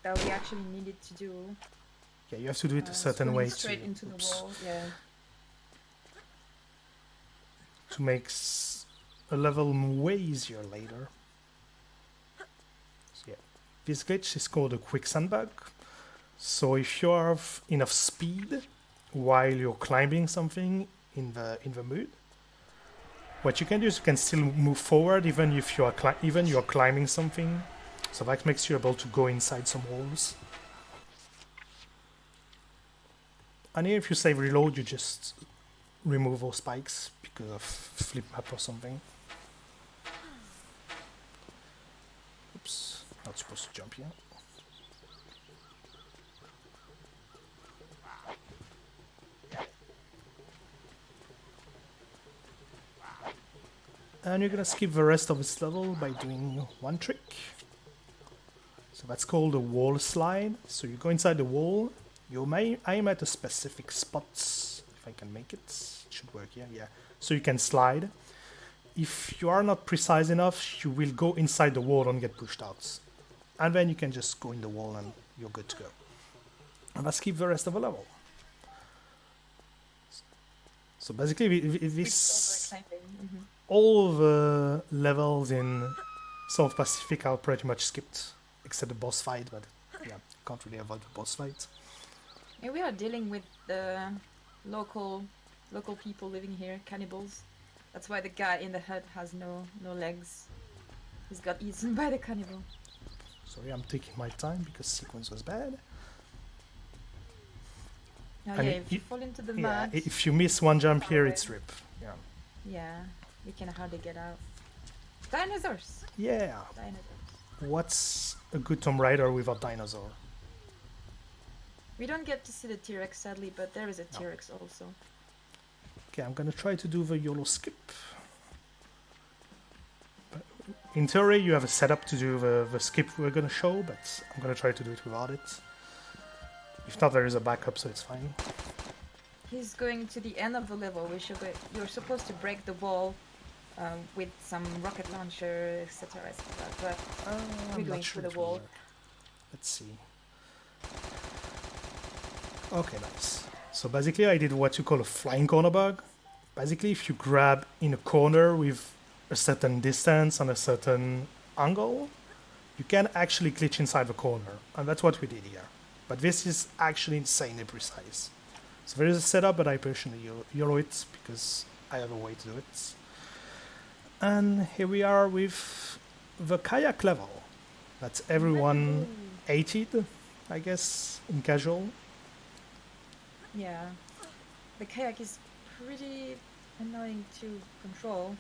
that we actually needed to do. Yeah, you have to do it a certain way straight into the wall. Yeah. to make a level way easier later. So yeah, this glitch is called a quicksand bug. So if you have enough speed while you're climbing something in the mud, what you can do is you can still move forward even if you are climbing something. So that makes you able to go inside some walls. And here if you save reload, you just remove all spikes because of flip map or something. Oops, not supposed to jump here. And you're gonna skip the rest of this level by doing one trick. So that's called a wall slide. So you go inside the wall, you may aim at a specific spot. If I can make it, it should work here, yeah. So you can slide. If you are not precise enough, you will go inside the wall and get pushed out. And then you can just go in the wall and you're good to go. And let's skip the rest of the level. So basically, this all the levels in South Pacific are pretty much skipped, except the boss fight, but yeah, can't really avoid the boss fight. Yeah, we are dealing with the local people living here, cannibals. That's why the guy in the hut has no legs. He's got eaten by the cannibal. Sorry, I'm taking my time because sequence was bad. Oh, And yeah, if you fall into the Yeah, mud, if you miss one jump here, it's rip. Yeah. yeah, we can hardly get out. Dinosaurs! Yeah. Dinosaurs. What's a good Tomb Raider without dinosaur? We don't get to see the T-Rex sadly, but there is a T-Rex also. Okay, I'm gonna try to do the YOLO skip. But in theory, you have a setup to do the skip we're gonna show, but I'm gonna try to do it without it. If not, there is a backup, so it's fine. He's going to the end of the level. You're supposed to break the wall with some rocket launcher, etc., etc. But we're I'm going not sure through it the will wall. work. Let's see. Okay, nice. So basically I did what you call a flying corner bug. Basically if you grab in a corner with a certain distance and a certain angle, you can actually glitch inside the corner. And that's what we did here. But this is actually insanely precise. So there is a setup, but I personally YOLO it because I have a way to do it. And here we are with the kayak level. That's everyone hated, I guess, in casual. Yeah, the kayak is pretty annoying to control.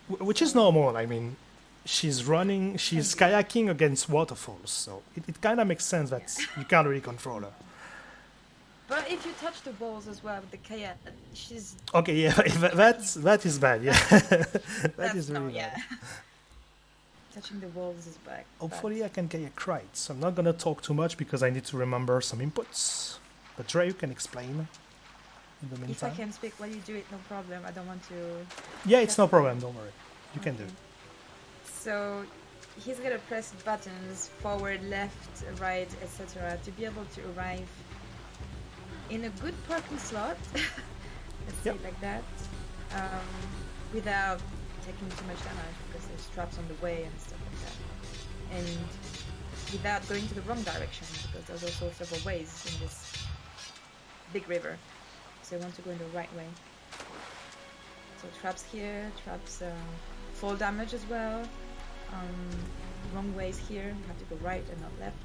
Which is normal. I mean, she's kayaking against waterfalls, so it kind of makes sense that you can't really control her. But if you touch the walls as well with the kayak, she's... Okay, yeah, that is bad, yeah. that is really bad. Touching the walls is bad. Hopefully I can kayak right, so I'm not gonna talk too much because I need to remember some inputs. But Trey, you can explain in the meantime. If I can speak while you do it, no problem. I don't want to... Yeah, it's no problem, don't worry. You can do it. So he's gonna press buttons forward, left, right, etc. to be able to arrive in a good parking slot. Let's say Yep. it like that, um, without taking too much damage because there's traps on the way and stuff like that, and without going to the wrong direction because there's also several ways in this big river. So I want to go in the right way. So traps here, traps fall damage as well. Wrong ways here. You have to go right and not left.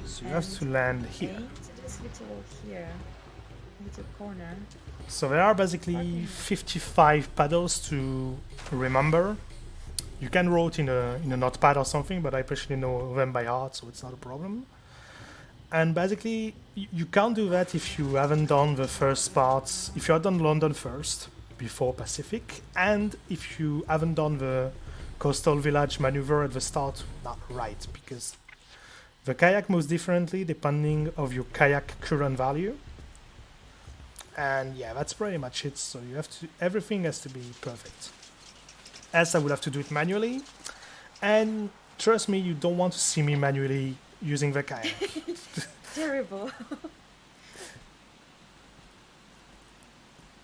So you have to land here. Aim to this little here, little corner. So there are basically 55 paddles to remember. You can write in a notepad or something, but I personally know them by heart, so it's not a problem. And basically, you can't do that if you haven't done the first parts, if you have done London first, before Pacific, and if you haven't done the coastal village maneuver at the start, not right, because the kayak moves differently depending of your kayak current value. And yeah, that's pretty much it. So you have to, everything has to be perfect. Else I would have to do it manually. And trust me, you don't want to see me manually using the kayak. Terrible.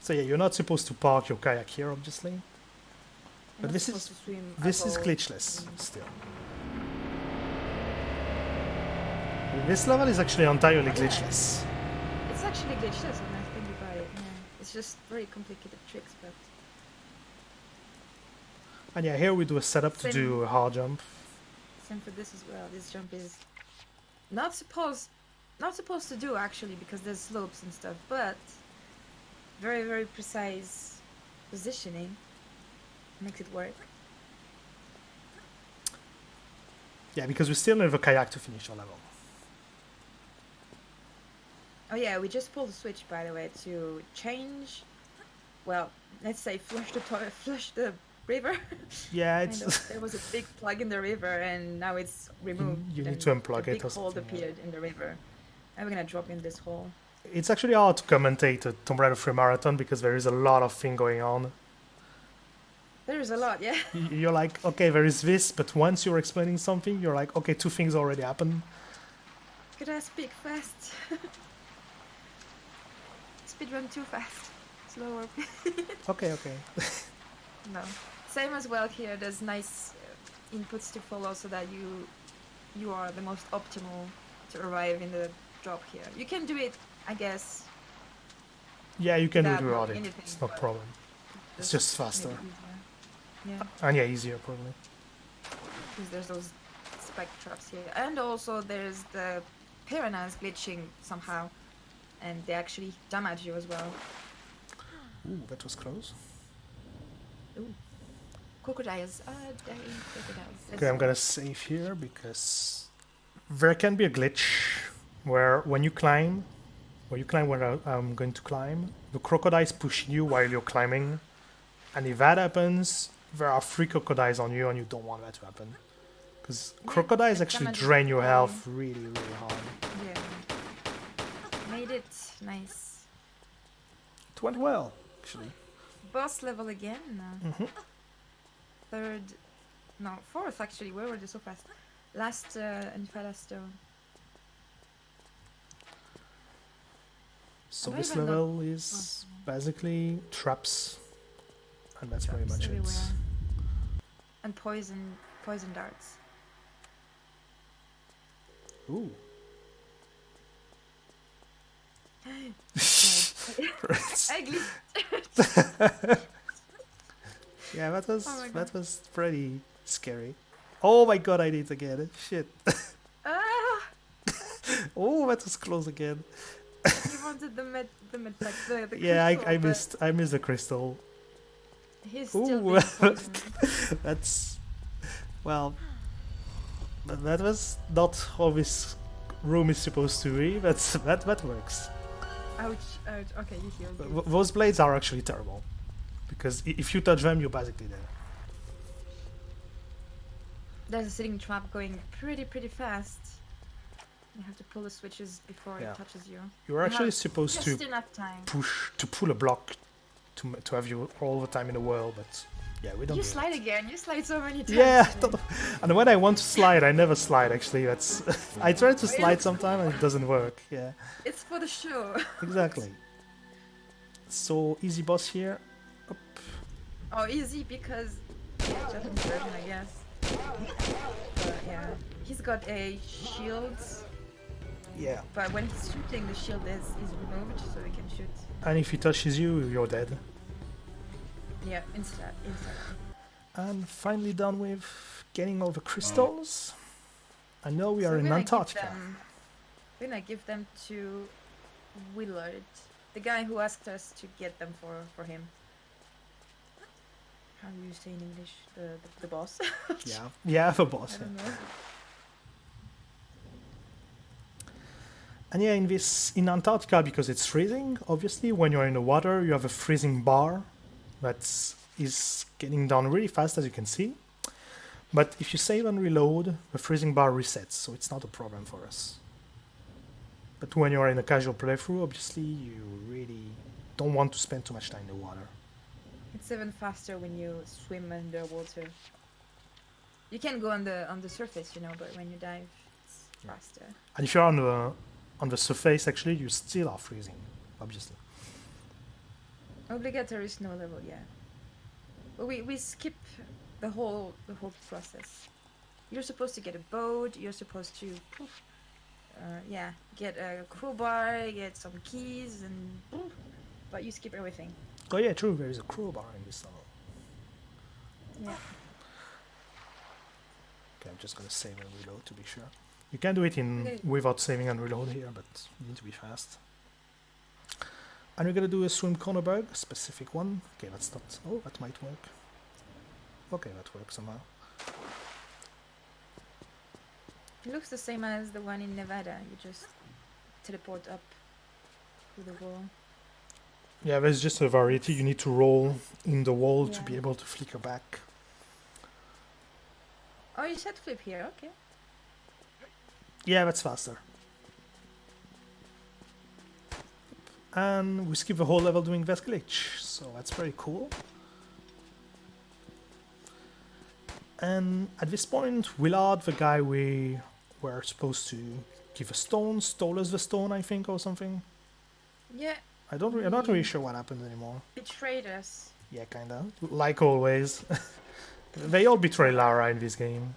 So yeah, you're not supposed to park your kayak here, obviously. You're But not this supposed is to swim this at is all. glitchless still. This level is actually entirely glitchless. It's actually glitchless when I think about it. Yeah. It's just very complicated tricks, but And yeah, here we do a setup to do a hard jump. same for this as well. This jump is not supposed to do actually because there's slopes and stuff, but very, very precise positioning makes it work. Yeah, because we still have a kayak to finish our level. Oh yeah, we just pulled the switch by the way to change. Well, let's say flush the river. Yeah, Kind it's of. There was a big plug in the river, and now it's removed. you need and to unplug a it big or hole something, yeah. appeared in the river. And we're gonna drop in this hole. it's actually hard to commentate a Tomb Raider 3 marathon because there is a lot of thing going on. There is a lot, yeah. You're like, okay, there is this, but once you're explaining something, you're like, okay, two things already happened. Could I speak fast? Speedrun too fast. Slower. Okay. No. Same as well here. There's nice inputs to follow so that you are the most optimal to arrive in the drop here. You can do it, I guess. Yeah, you can do it Without without knowing it. anything, It's no but problem. It's just faster. maybe easier. Yeah, And yeah, easier probably. because there's those spike traps here, and also there's the piranhas glitching somehow, and they actually damage you as well. Ooh, that was close. Ooh. Crocodiles. Dying crocodiles. Okay, I'm gonna save here because there can be a glitch where when you climb where I'm going to climb, the crocodiles push you while you're climbing, and if that happens, there are 3 crocodiles on you, and you don't want that to happen. Because Yeah, crocodiles it actually damages drain your the health really, really hard. Yeah. Made it nice. It went well, actually. Boss level again. Mhm. Third, no, fourth actually. Where were they so fast? Last Infala stone. So I don't this even know- level is basically traps, and that's pretty Traps much everywhere. it. And poison darts. Ooh. Ugly. Yeah, that was Oh my that God. was pretty scary. Oh my god, I did it again. Shit. Ah! Oh, that was close again. You wanted the med pack, the Yeah, crystal, I missed the crystal. but he's still Ooh. being poisoned. That's well. That was not how this room is supposed to be. That works. Ouch, ouch. Okay, you healed. Those blades are actually terrible because if you touch them, you're basically dead. There's a sitting trap going pretty fast. You have to pull the switches before Yeah. it touches you. You're You actually have supposed Just to enough time. pull a block to have you all the time in the world, but Yeah, we don't You do slide that. again. You slide so many times. Yeah, today. and when I want to slide, I never slide. Actually, that's I try to It slide looks sometime and it doesn't work. Yeah, It's for the show. exactly. So easy boss here. Up. Oh, easy because yeah, Japanese version, I guess. But yeah, he's got a shield, Yeah, but when he's shooting, the shield is removed, so he can shoot. and if he touches you, you're dead. Yeah, instantly. And finally done with getting all the crystals. And now we So are in we're gonna Antarctica. we're gonna give them to Willard, the guy who asked us to get them for him. How do you say in English? The boss? Yeah, the boss. I Yeah. don't know. And yeah, in Antarctica, because it's freezing, obviously, when you're in the water, you have a freezing bar that is getting down really fast, as you can see. But if you save and reload, the freezing bar resets, so it's not a problem for us. But when you're in a casual playthrough, obviously, you really don't want to spend too much time in the water. It's even faster when you swim underwater. You can go on the surface, you know, but when you dive, it's faster. And if you're on the surface, actually, you still are freezing, obviously. Obligatory snow level, yeah. But we skip the whole process. You're supposed to get a boat. You're supposed to, yeah, get a crowbar, get some keys, and but you skip everything. Oh yeah, true, there is a crowbar in this level. Yeah. Okay, I'm just gonna save and reload to be sure. You can do it Okay. without saving and reload here, but you need to be fast. And we're gonna do a swim corner bug, specific one. Okay, that's not. Oh, that might work. Okay, that works somehow. It looks the same as the one in Nevada. You just teleport up to the wall. Yeah, there's just a variety. You need to roll in the wall to Yeah. be able to flicker back. Oh, you said flip here. Okay. Yeah, that's faster. And we skip the whole level doing that glitch, so that's pretty cool. And at this point, Willard, the guy we were supposed to give a stone, stole us the stone, I think, or something. Yeah. I'm not really sure what happened anymore. Betrayed us. Yeah, kinda. Like always. They all betray Lara in this game,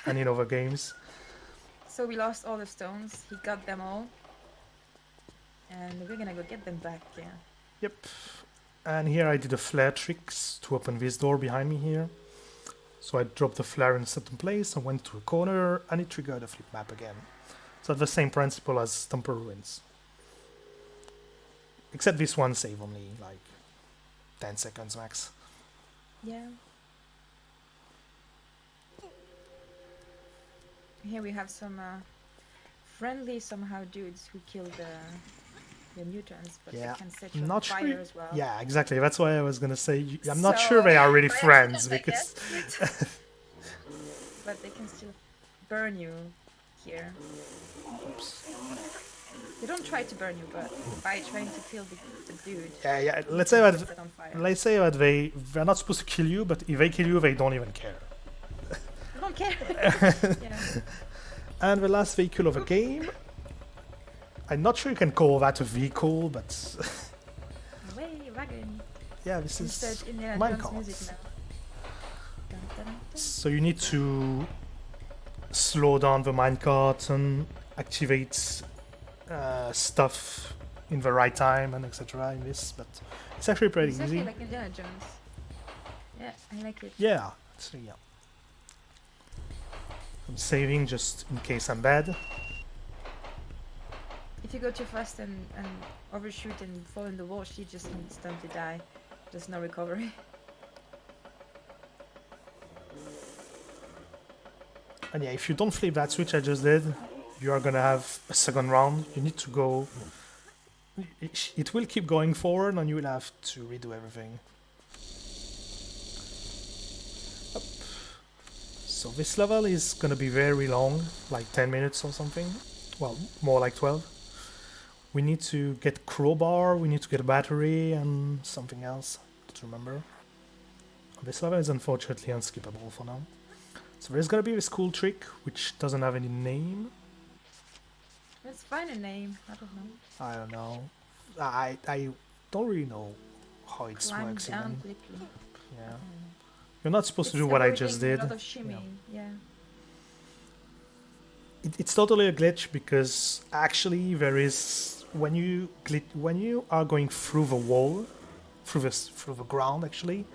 and in other games. So we lost all the stones. He got them all. And we're gonna go get them back, yeah. Yep. And here I did a flare tricks to open this door behind me here. So I dropped the flare in a certain place and went to a corner, and it triggered a flip map again. So the same principle as Temple Ruins. Except this one save only like 10 seconds max. Yeah. Here we have some friendly somehow dudes who kill the mutants, but Yeah, they can set you on not fire sure. as well. Yeah, exactly. That's why I was gonna say I'm not So, sure they are really by friends accident, I because guess. But they can still burn you here. They don't try to burn you, but by trying to kill the dude, yeah. Let's say that set on fire. they're not supposed to kill you, but if they kill you, they don't even care. I don't care. Yeah. And the last vehicle of the game. I'm not sure you can call that a vehicle, but Way wagon. yeah, this Instead, is Indiana Jones minecart. music now. Dun, dun, dun. So you need to slow down the minecart and activate stuff in the right time and etc. in this, but it's actually pretty Exactly easy. like Indiana Jones. Yeah, I like it. Yeah, so yeah. I'm saving just in case I'm bad. If you go too fast and overshoot and fall in the wall, she just instantly die. There's no recovery. And yeah, if you don't flip that switch I just did, you are gonna have a second round. You need to go. It will keep going forward, and you will have to redo everything. Up. So this level is gonna be very long, like 10 minutes or something. Well, more like 12. We need to get crowbar, we need to get a battery, and something else to remember. This level is unfortunately unskippable for now. So there's gonna be this cool trick, which doesn't have any name. Let's find a name. I don't know. I don't know. I don't really know how it Climb works down even. quickly. Yeah. You're not supposed to It's do what I just avoiding did. A lot of shimmying. Yeah. It's totally a glitch because actually there is when you are going through the wall, through the ground actually,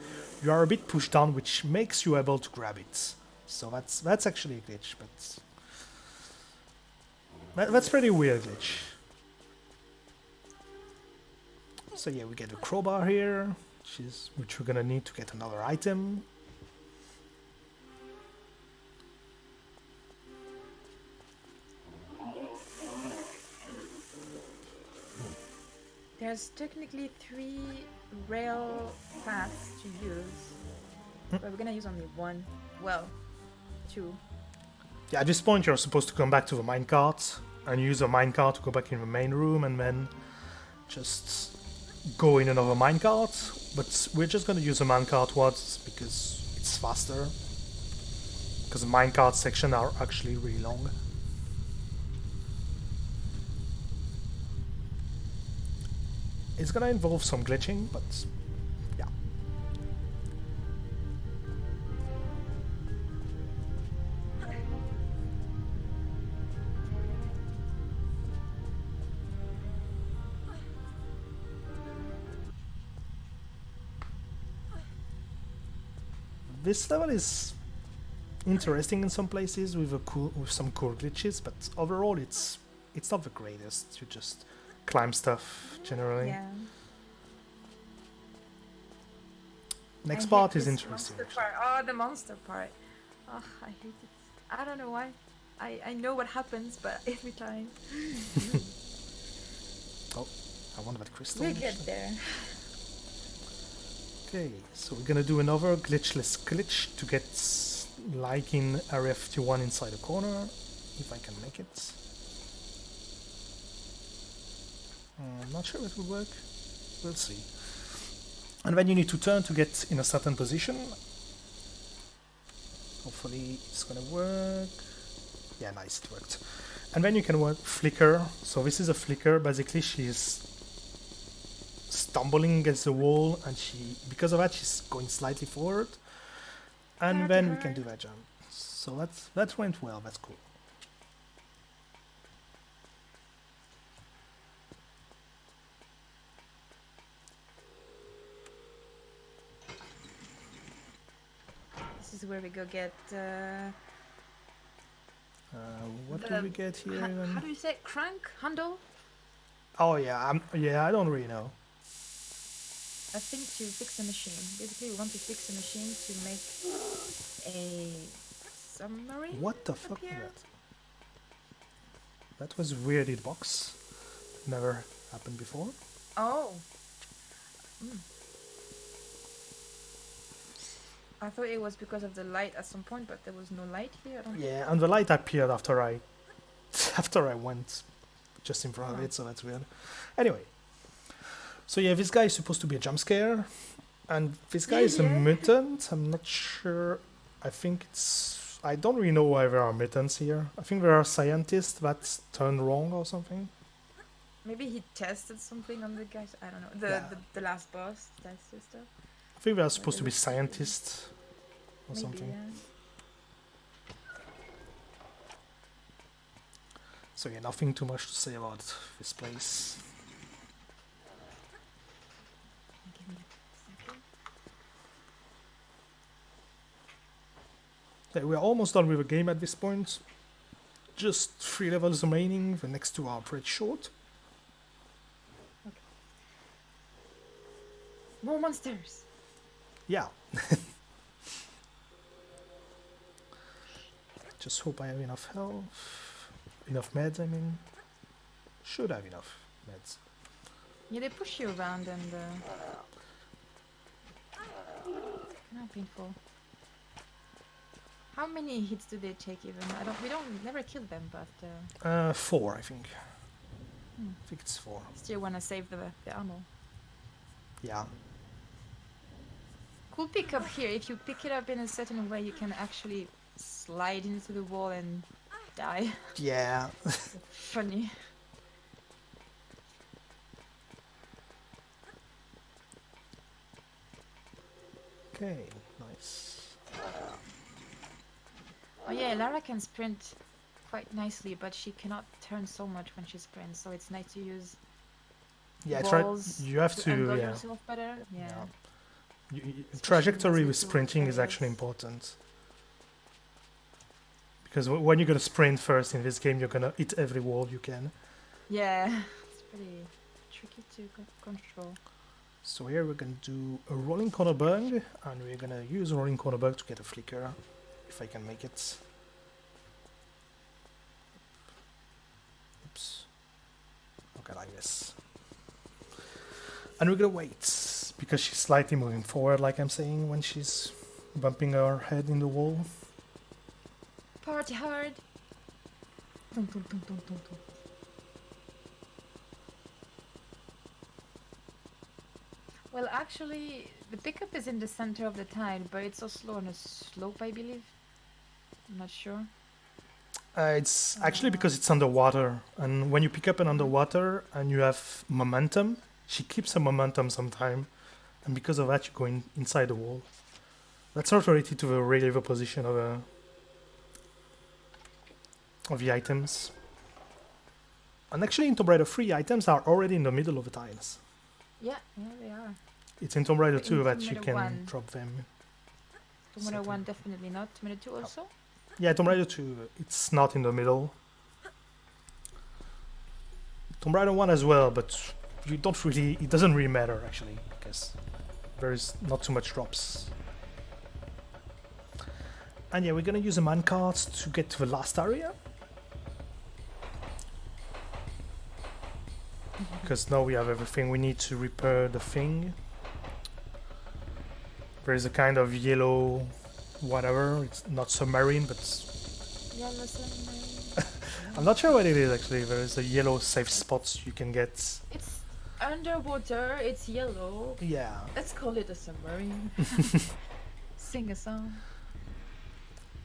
you are a bit pushed down, which makes you able to grab it. So that's actually a glitch, but that's pretty weird glitch. So yeah, we get a crowbar here, which we're gonna need to get another item. There's technically 3 rail paths to use, but we're gonna use only one. Well, 2. Yeah, at this point you're supposed to come back to the minecart and use the minecart to go back in the main room and then just go in another minecart. But we're just gonna use the minecart once because it's faster. Because the minecart section are actually really long. It's gonna involve some glitching, but yeah. This level is interesting in some places with some cool glitches, but overall it's not the greatest. You just climb stuff generally. Yeah. Next I part hate is this interesting. monster part. Oh, the monster part. Oh, I hate it. I don't know why. I know what happens, but every time. Oh, I want that crystal. We'll get there. Okay, so we're gonna do another glitchless glitch to get like in area 51 inside a corner, if I can make it. I'm not sure it will work. We'll see. And then you need to turn to get in a certain position. Hopefully it's gonna work. Yeah, nice, it worked. And then you can work flicker. So this is a flicker. Basically, she's stumbling against the wall, and because of that, she's going slightly forward. And then we can do that jump. So that went well. That's cool. This is where we go get. What do we get here? How do you say it? Crank? Handle? Oh yeah, I don't really know. I think to fix a machine. Basically, we want to fix a machine to make a submarine. What the fuck was appear. that? That was a weird hitbox. Never happened before. Oh. Mm. I thought it was because of the light at some point, but there was no light here. I don't Yeah, and the light appeared after I went just in front of it, so that's weird. Anyway, so yeah, this guy is supposed to be a jump scare, and this guy is a Yeah. mutant. I'm not sure. I don't really know why there are mutants here. I think there are scientists that turned wrong or something. Maybe he tested something on the guys. I don't know. Yeah. The last boss tested stuff. I think they are supposed to be scientists or Maybe, something. yeah. So yeah, nothing too much to say about this place. Give me a second. Yeah, we're almost done with the game at this point. Just 3 levels remaining. The next 2 are pretty short. More monsters. Yeah. Just hope I have enough health. Enough meds, I mean. Should have enough meds. Yeah, they push you around and. Not painful. How many hits do they take even? We don't never kill them, but 4, I think. Hmm. I think it's 4. still wanna save the ammo. Yeah. cool pickup here. If you pick it up in a certain way, you can actually slide into the wall and die. Yeah. Funny. Okay, nice. Oh yeah, Lara can sprint quite nicely, but she cannot turn so much when she sprints. So it's nice to use Yeah, walls you have to, angle yeah. yourself better. Yeah. Especially Trajectory in with those little sprinting is actually areas. important. Because when you're gonna sprint first in this game, you're gonna hit every wall you can. Yeah, it's pretty tricky to control. So here we're gonna do a rolling corner bug, and we're gonna use a rolling corner bug to get a flicker, if I can make it. Oops. Okay, like this. And we're gonna wait, because she's slightly moving forward, like I'm saying, when she's bumping her head in the wall. Party hard. Dun, dun, dun, dun, dun, dun. Well, actually, the pickup is in the center of the tile, but it's also on a slope, I believe. I'm not sure. It's actually because it's underwater, and when you pick up an underwater and you have momentum, she keeps her momentum sometime, and because of that you go inside the wall. That's not related to the relative position of the items. And actually in Tomb Raider 3, items are already in the middle of the tiles. Yeah, they are. It's in Tomb Raider But 2 in that Tomb you Raider can 1. drop them. Tomb Raider Second. 1 definitely not. Tomb Raider 2 also? Yeah, Tomb Raider 2, it's not in the middle. Tomb Raider 1 as well, but you don't really, it doesn't really matter actually, because there is not too much drops. And yeah, we're gonna use a minecart to get to the last area. Because now we have everything we need to repair the thing. There is a kind of yellow whatever, it's not submarine, but Yeah, listen. I'm not sure what it is actually. There is a yellow safe spot you can get. It's underwater, it's yellow. Yeah. Let's call it a submarine. Sing a song.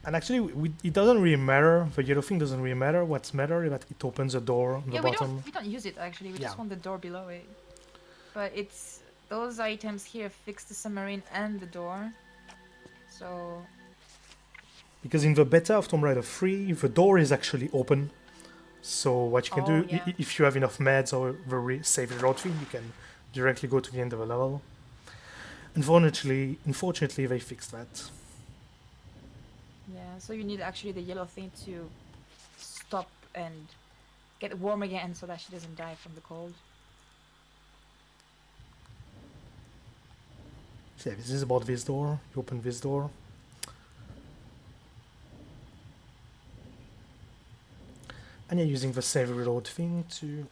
And actually, it doesn't really matter. The yellow thing doesn't really matter. What's matter is that it opens a door on the Yeah, bottom. we don't use it actually. We Yeah. just want the door below it. But it's those items here fix the submarine and the door. So Because in the beta of Tomb Raider 3, the door is actually open. So what you can do, yeah. if you have enough meds or the save reload thing, you can directly go to the end of the level. Unfortunately, they fixed that. yeah, so you need actually the yellow thing to stop and get warm again so that she doesn't die from the cold. So yeah, this is about this door. You open this door. And you're using the save reload thing to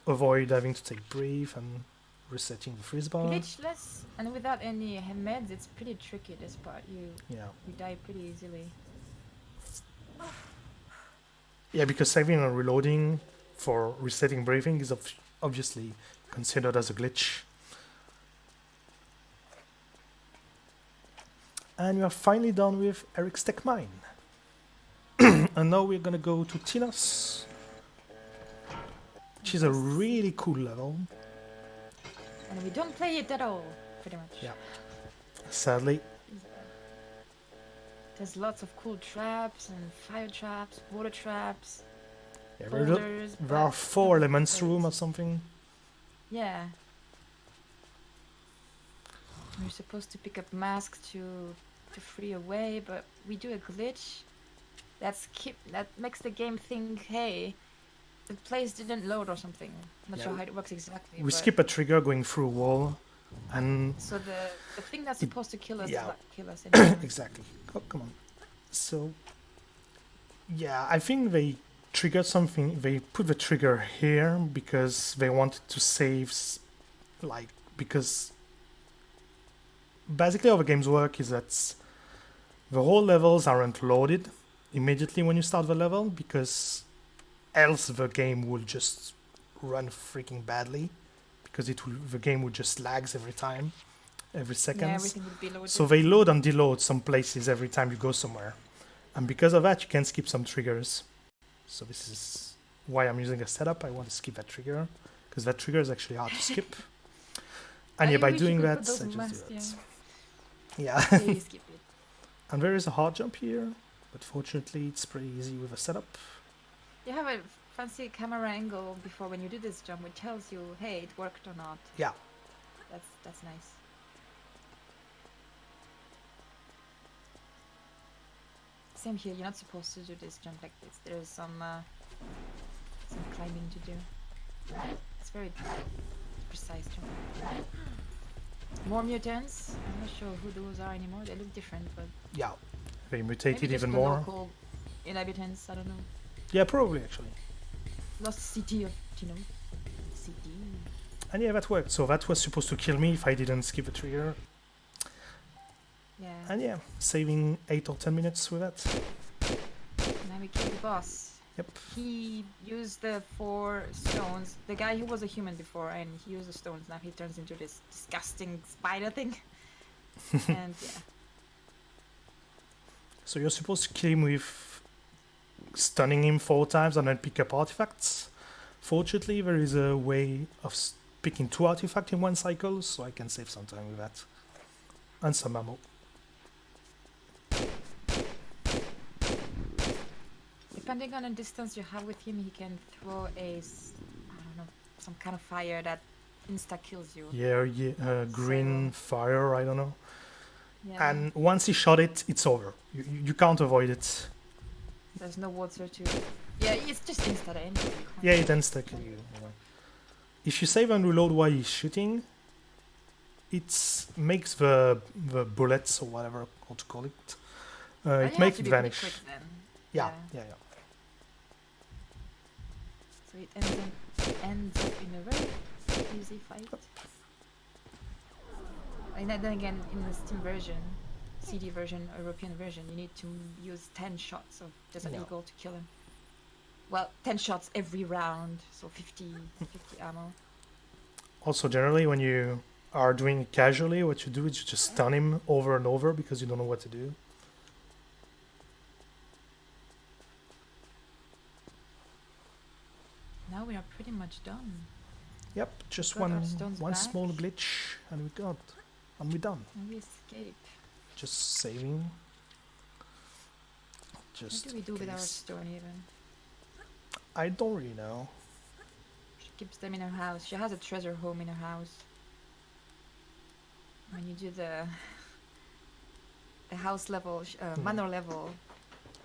avoid having to take breath and resetting the freeze bar. Glitchless and without any meds, it's pretty tricky this part. You die pretty easily. Yeah, because saving and reloading for resetting breathing is obviously considered as a glitch. And we are finally done with Eric's Tech Mine. And now we're gonna go to Tinos, which is a really cool level. And we don't play it at all, pretty much. Yeah. Sadly. There's lots of cool traps and fire traps, water traps. Yeah, boulders, there are 4 elements room or something. Yeah. We're supposed to pick up masks to free away, but we do a glitch that makes the game think, hey, the place didn't load or something. Not sure how it works exactly. We skip a trigger going through a wall, and so the thing that's supposed to kill us yeah. does not kill us anymore. Exactly. Oh, come on. So yeah, I think they triggered something. They put the trigger here because they wanted to save, because basically how the games work is that the whole levels aren't loaded immediately when you start the level, because else the game will just run freaking badly, because the game will just lags every time. every Yeah, second. everything would be loaded. So they load and deload some places every time you go somewhere. And because of that, you can skip some triggers. So this is why I'm using a setup. I want to skip that trigger, because that trigger is actually hard to skip. And yeah, I by wish you doing could that, put those I just masks, do yeah. that. Yeah. Yeah, you skip it. And there is a hard jump here, but fortunately it's pretty easy with a setup. You have a fancy camera angle before when you do this jump, which tells you, hey, it worked or not. Yeah. That's nice. Same here. You're not supposed to do this jump like this. There's some climbing to do. It's very precise jump. More mutants. I'm not sure who those are anymore. They look different, but Yeah. They maybe mutated just even the more. local inhabitants. I don't know. Yeah, probably actually. Lost city of city. And yeah, that worked. So that was supposed to kill me if I didn't skip the trigger. Yeah. And yeah, saving 8 or 10 minutes with that. Now we kill the boss. Yep. He used the 4 stones. The guy who was a human before, and he used the stones. Now he turns into this disgusting spider thing. And yeah. So you're supposed to kill him with stunning him 4 times and then pick up artifacts. Fortunately, there is a way of picking 2 artifacts in one cycle, so I can save some time with that. And some ammo. Depending on the distance you have with him, he can throw I don't know, some kind of fire that insta-kills you. Yeah, green fire, I don't know. Yeah. And once he shot it, it's over. You can't avoid it. There's no water to... Yeah, it's just insta anyway. Yeah, it insta-kill you. Anyway. If you save and reload while he's shooting, it makes the bullets or whatever how to call it. It makes it vanish. Quick then. Yeah. So it ends up in a very easy fight. And then again, in the Steam version, CD version, European version, you need to use 10 shots of Desert Eagle to kill him. Well, 10 shots every round, so 50 ammo. Also, generally, when you are doing it casually, what you do is you just stun him over and over because you don't know what to do. Now we are pretty much done. Yep, just Got our one stones back. small glitch, and we're done. And we escape. Just saving. What do we do with our stone even? I don't really know. She keeps them in her house. She has a treasure home in her house. When you do the house level, manor level,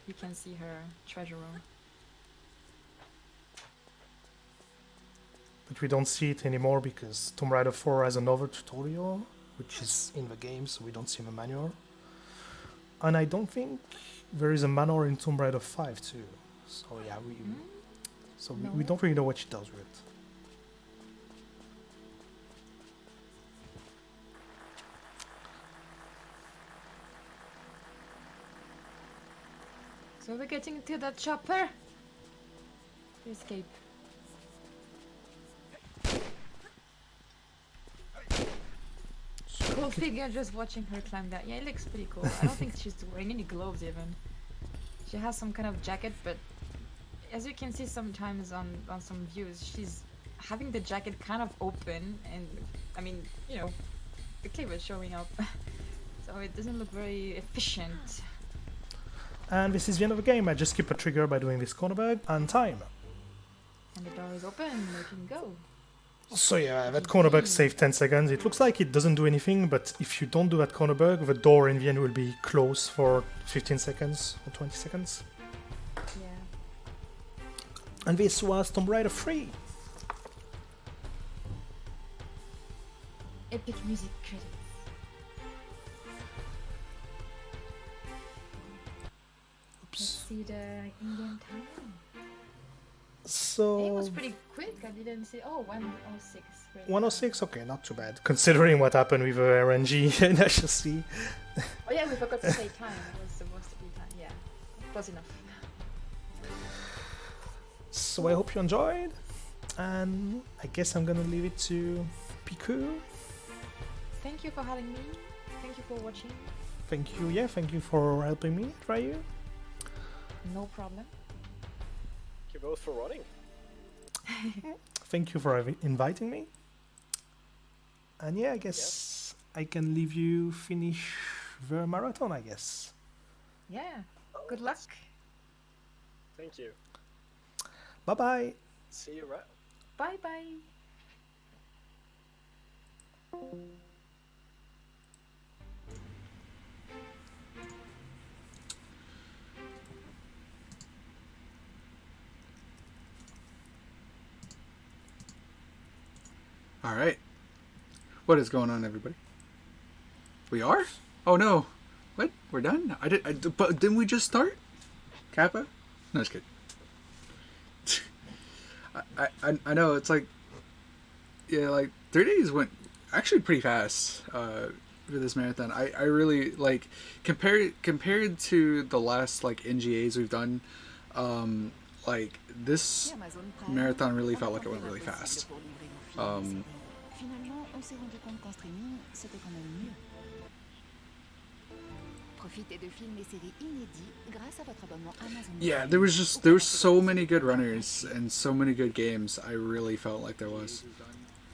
you can see her treasure room. But we don't see it anymore because Tomb Raider 4 has another tutorial, which is in the game, so we don't see the manual. And I don't think there is a manor in Tomb Raider 5 too. So yeah, we don't really know what she does with it. So we're getting to that chopper to escape. Cool figure just watching her climb that. Yeah, it looks pretty cool. I don't think she's wearing any gloves even. She has some kind of jacket, but as you can see sometimes on some views, she's having the jacket kind of open, and I mean, you know, the cleaver showing up. So it doesn't look very efficient. And this is the end of the game. I just skip a trigger by doing this corner bug and time. And the door is open, we can go. So yeah, that corner bug saved 10 seconds. It looks like it doesn't do anything, but if you don't do that corner bug, the door in the end will be closed for 15 seconds or 20 seconds. Yeah. And this was Tomb Raider 3. Epic music credits. Let's see the Indian time. So It was pretty quick. I didn't see. Oh, 106. Great. 106, okay, not too bad, considering what happened with RNG and HSC. Oh yeah, we forgot to say time. It was supposed to be time. Yeah, close enough. So I hope you enjoyed, and I guess I'm gonna leave it to Piku. Thank thank you for having me. Thank you for watching. Thank you. Yeah, thank you for helping me, Ryu. No problem. Thank you both for running. Thank you for inviting me. And yeah, I guess I can leave you finish the marathon, I guess. Yeah. Good luck. Thank you. Bye-bye. See you around. Bye bye. All right. What is going on, everybody? We are? Oh no! What? We're done? But didn't we just start? Kappa? No, just kidding. I know it's like, yeah, like 3 days went actually pretty fast for this marathon. I really like compared to the last like NGAs we've done. Like this marathon really felt like it went really fast. Finalement, on s'est rendu compte qu'en streaming, c'était quand même mieux. Profitez de films et séries inédits grâce à votre abonnement Amazon. Yeah, there were so many good runners and so many good games. I really felt like there was.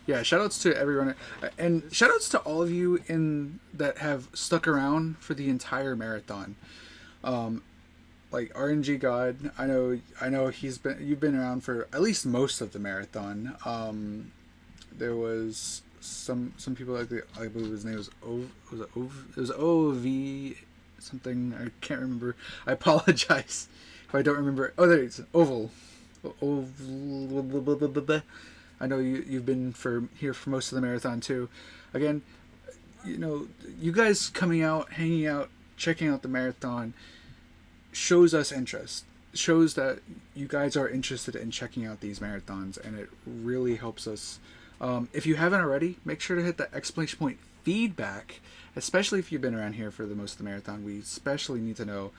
Yeah, shoutouts to every runner, and shoutouts to all of you that have stuck around for the entire marathon. Like RNG God, I know you've been around for at least most of the marathon. There was some people like I believe his name was it was OV something, I can't remember. I apologize if I don't remember. Oh, there it is. Oval. I know you've been here for most of the marathon too. Again, you guys coming out, hanging out, checking out the marathon shows us interest. Shows that you guys are interested in checking out these marathons, and it really helps us. If you haven't already, make sure to hit the exclamation point feedback, especially if you've been around here for the most of the marathon. We especially need to know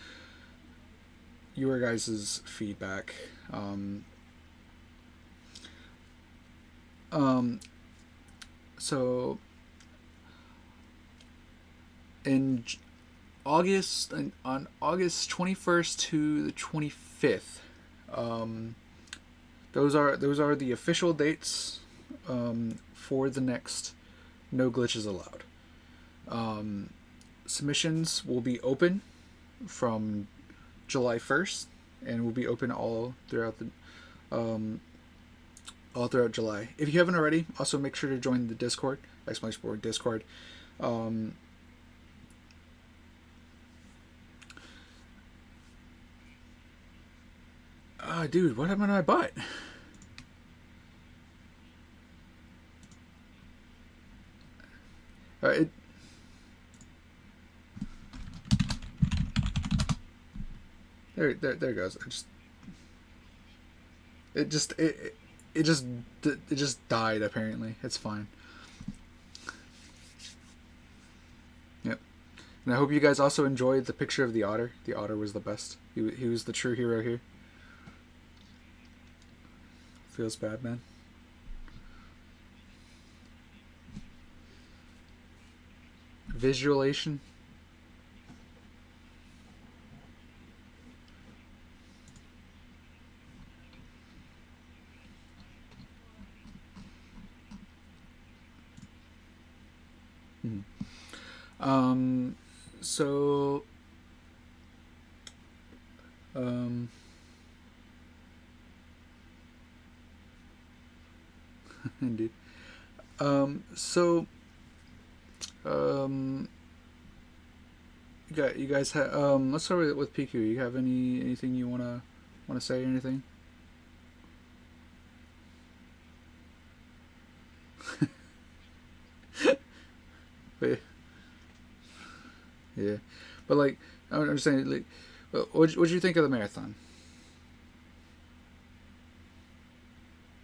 your guys' feedback. So in August, on August 21st to the 25th, those are the official dates for the next No Glitches Allowed. Submissions will be open from July 1st and will be open all throughout July. If you haven't already, also make sure to join the Discord, exclamation point Discord. Dude, what happened to my butt? There it goes. It just died. Apparently, it's fine. Yep. And I hope you guys also enjoyed the picture of the otter. The otter was the best. He was the true hero here. Feels bad, man. Visualization. So indeed. You guys have let's start with PQ. You have anything you wanna say or anything? But, yeah, but like I'm just saying, like, what did you think of the marathon?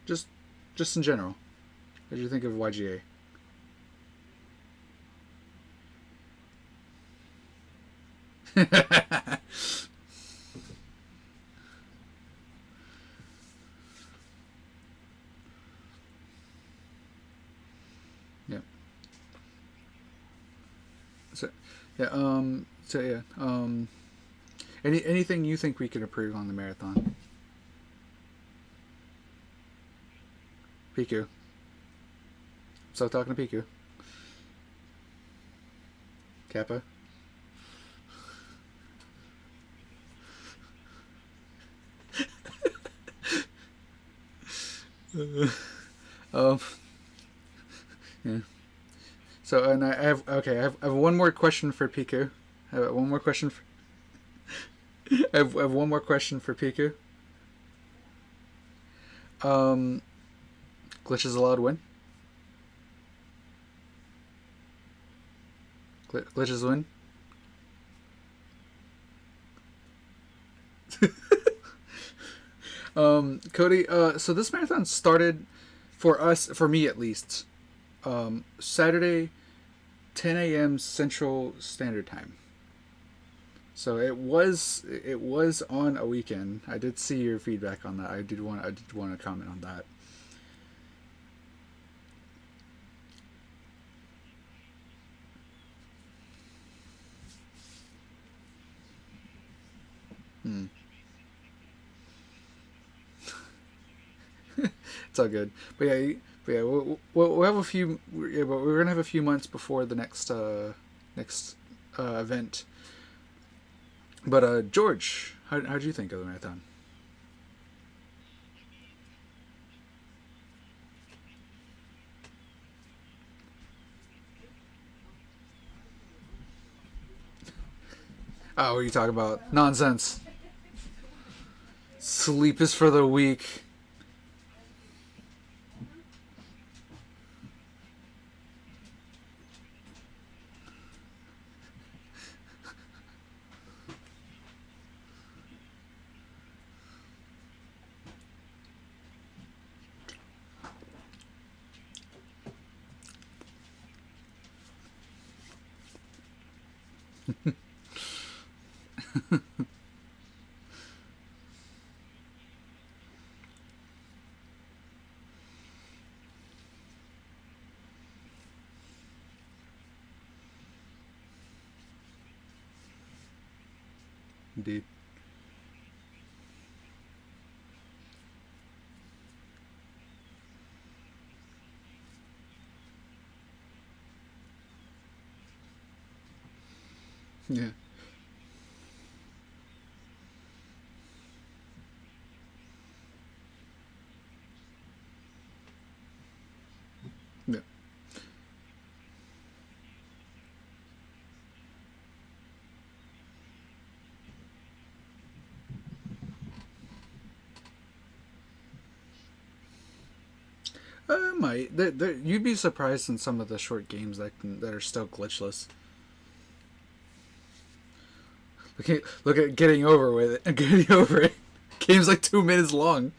Just in general, what did you think of YeGA? Yeah. So, yeah. So yeah. Anything you think we could improve on the marathon? Piku. So talking to Piku. Kappa. um. Yeah. So and I have okay. I have one more question for Piku. I have one more question. I have one more question for Piku. Glitches allowed win. Glitches win. Cody. So this marathon started for us, for me at least, Saturday, 10 a.m. Central Standard Time. So it was on a weekend. I did see your feedback on that. I did want to comment on that. Hmm. It's all good. But yeah, we'll have a few. Yeah, but we're gonna have a few months before the next event. But George, how'd you think of the marathon? Oh, what are you talking about? Nonsense. Sleep is for the weak. Indeed. Yeah. Yeah. Might. You'd be surprised in some of the short games that are still glitchless. Look at getting over with it. Getting over it. Game's like 2 minutes long.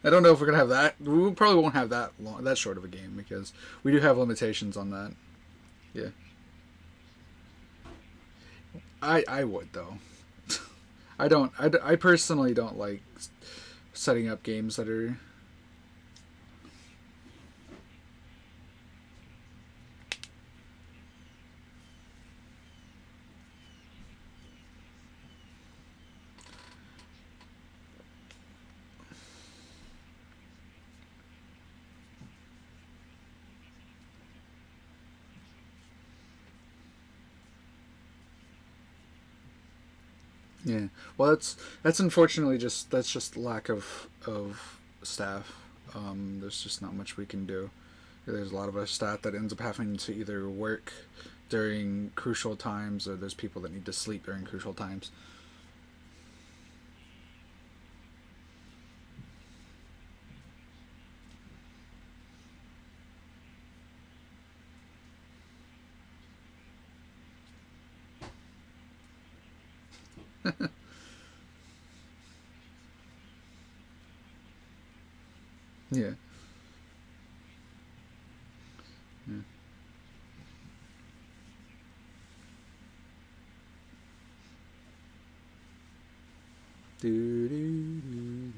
I don't know if we're gonna have that. We probably won't have that long, that short of a game because we do have limitations on that. Yeah. I would though. I don't. I personally don't like setting up games that are. Yeah. Well, that's unfortunately just lack of staff. There's just not much we can do. There's a lot of our staff that ends up having to either work during crucial times, or there's people that need to sleep during crucial times. Yeah. Yeah. Do, do, do, do.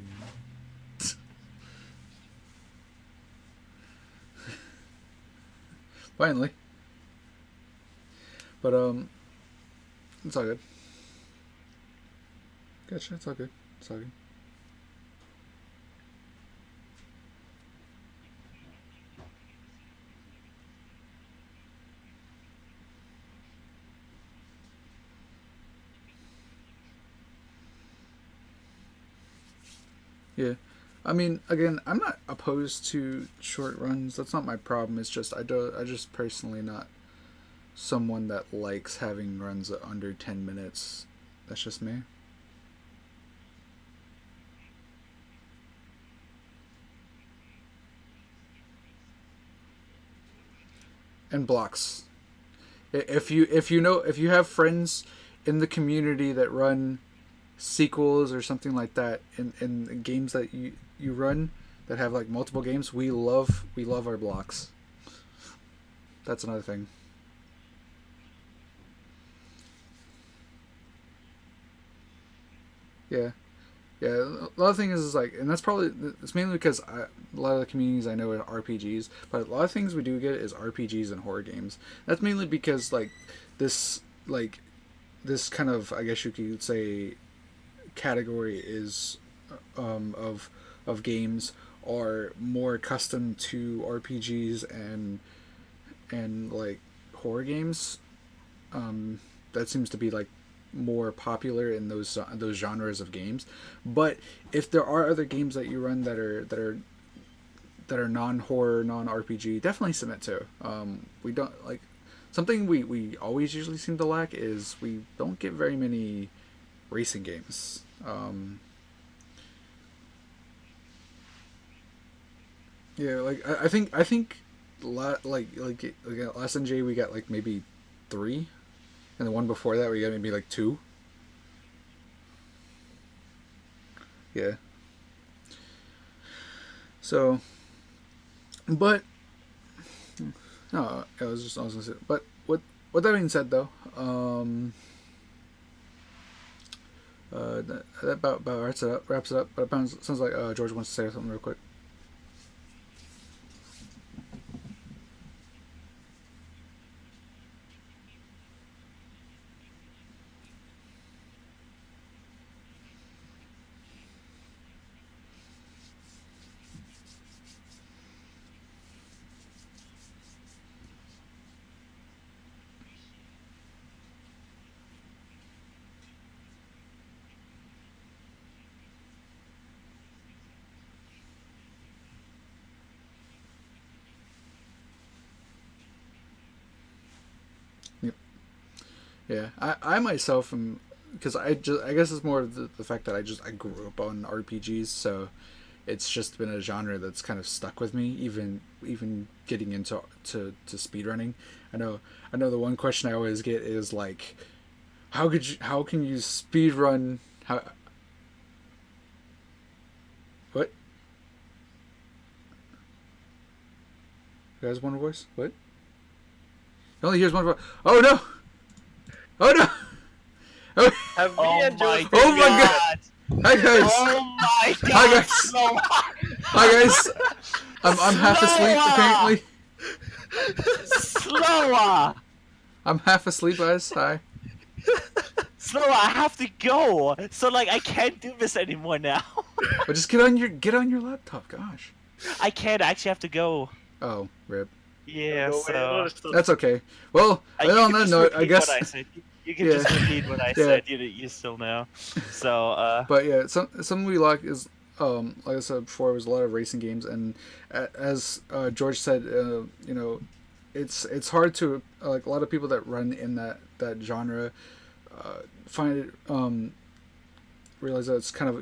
Finally. But it's all good. Gotcha. It's all good. It's all good. Yeah. I mean, again, I'm not opposed to short runs. That's not my problem. It's just I just personally not someone that likes having runs under 10 minutes. That's just me. And blocks. If you have friends in the community that run sequels or something like that in games that you run that have like multiple games, we love our blocks. That's another thing. Yeah. Yeah, a lot of things is like, and that's probably, it's mainly because a lot of the communities I know are RPGs, but a lot of things we do get is RPGs and horror games. That's mainly because this like this kind of, I guess you could say, category is of games are more accustomed to RPGs and like horror games. That seems to be like more popular in those genres of games. But if there are other games that you run that are non-horror, non-RPG, definitely submit to. We don't like something we always usually seem to lack is we don't get very many racing games. Yeah, like I think last NJ we got like maybe 3. And the one before that, we got maybe like 2. Yeah. So, but no, I was gonna say. But with that being said, though, that about wraps it up. But it sounds like George wants to say something real quick. Yeah, I myself am, because I guess it's more the fact that I grew up on RPGs, so it's just been a genre that's kind of stuck with me, even getting into speedrunning. I know the one question I always get is like, how can you speedrun? How, what? You guys, one voice? What? Only hears one voice. Oh no! Oh no! Oh, Have we and George Oh my god! Hi guys! Oh my god! Hi guys! Slow- Hi guys! I'm half asleep apparently. Slower! I'm half asleep, guys. Hi. Slower, I have to go! So like I can't do this anymore now. But just get on your laptop, gosh. I can't, I actually have to go. Oh, rip. Yeah, No, so That's okay. Well, you on can that just note, I repeat guess. what I said. You can Yeah. just repeat what I said, you still know. So But yeah, something we like is, like I said before, it was a lot of racing games, and as George said, it's hard to like a lot of people that run in that genre find it realize that it's kind of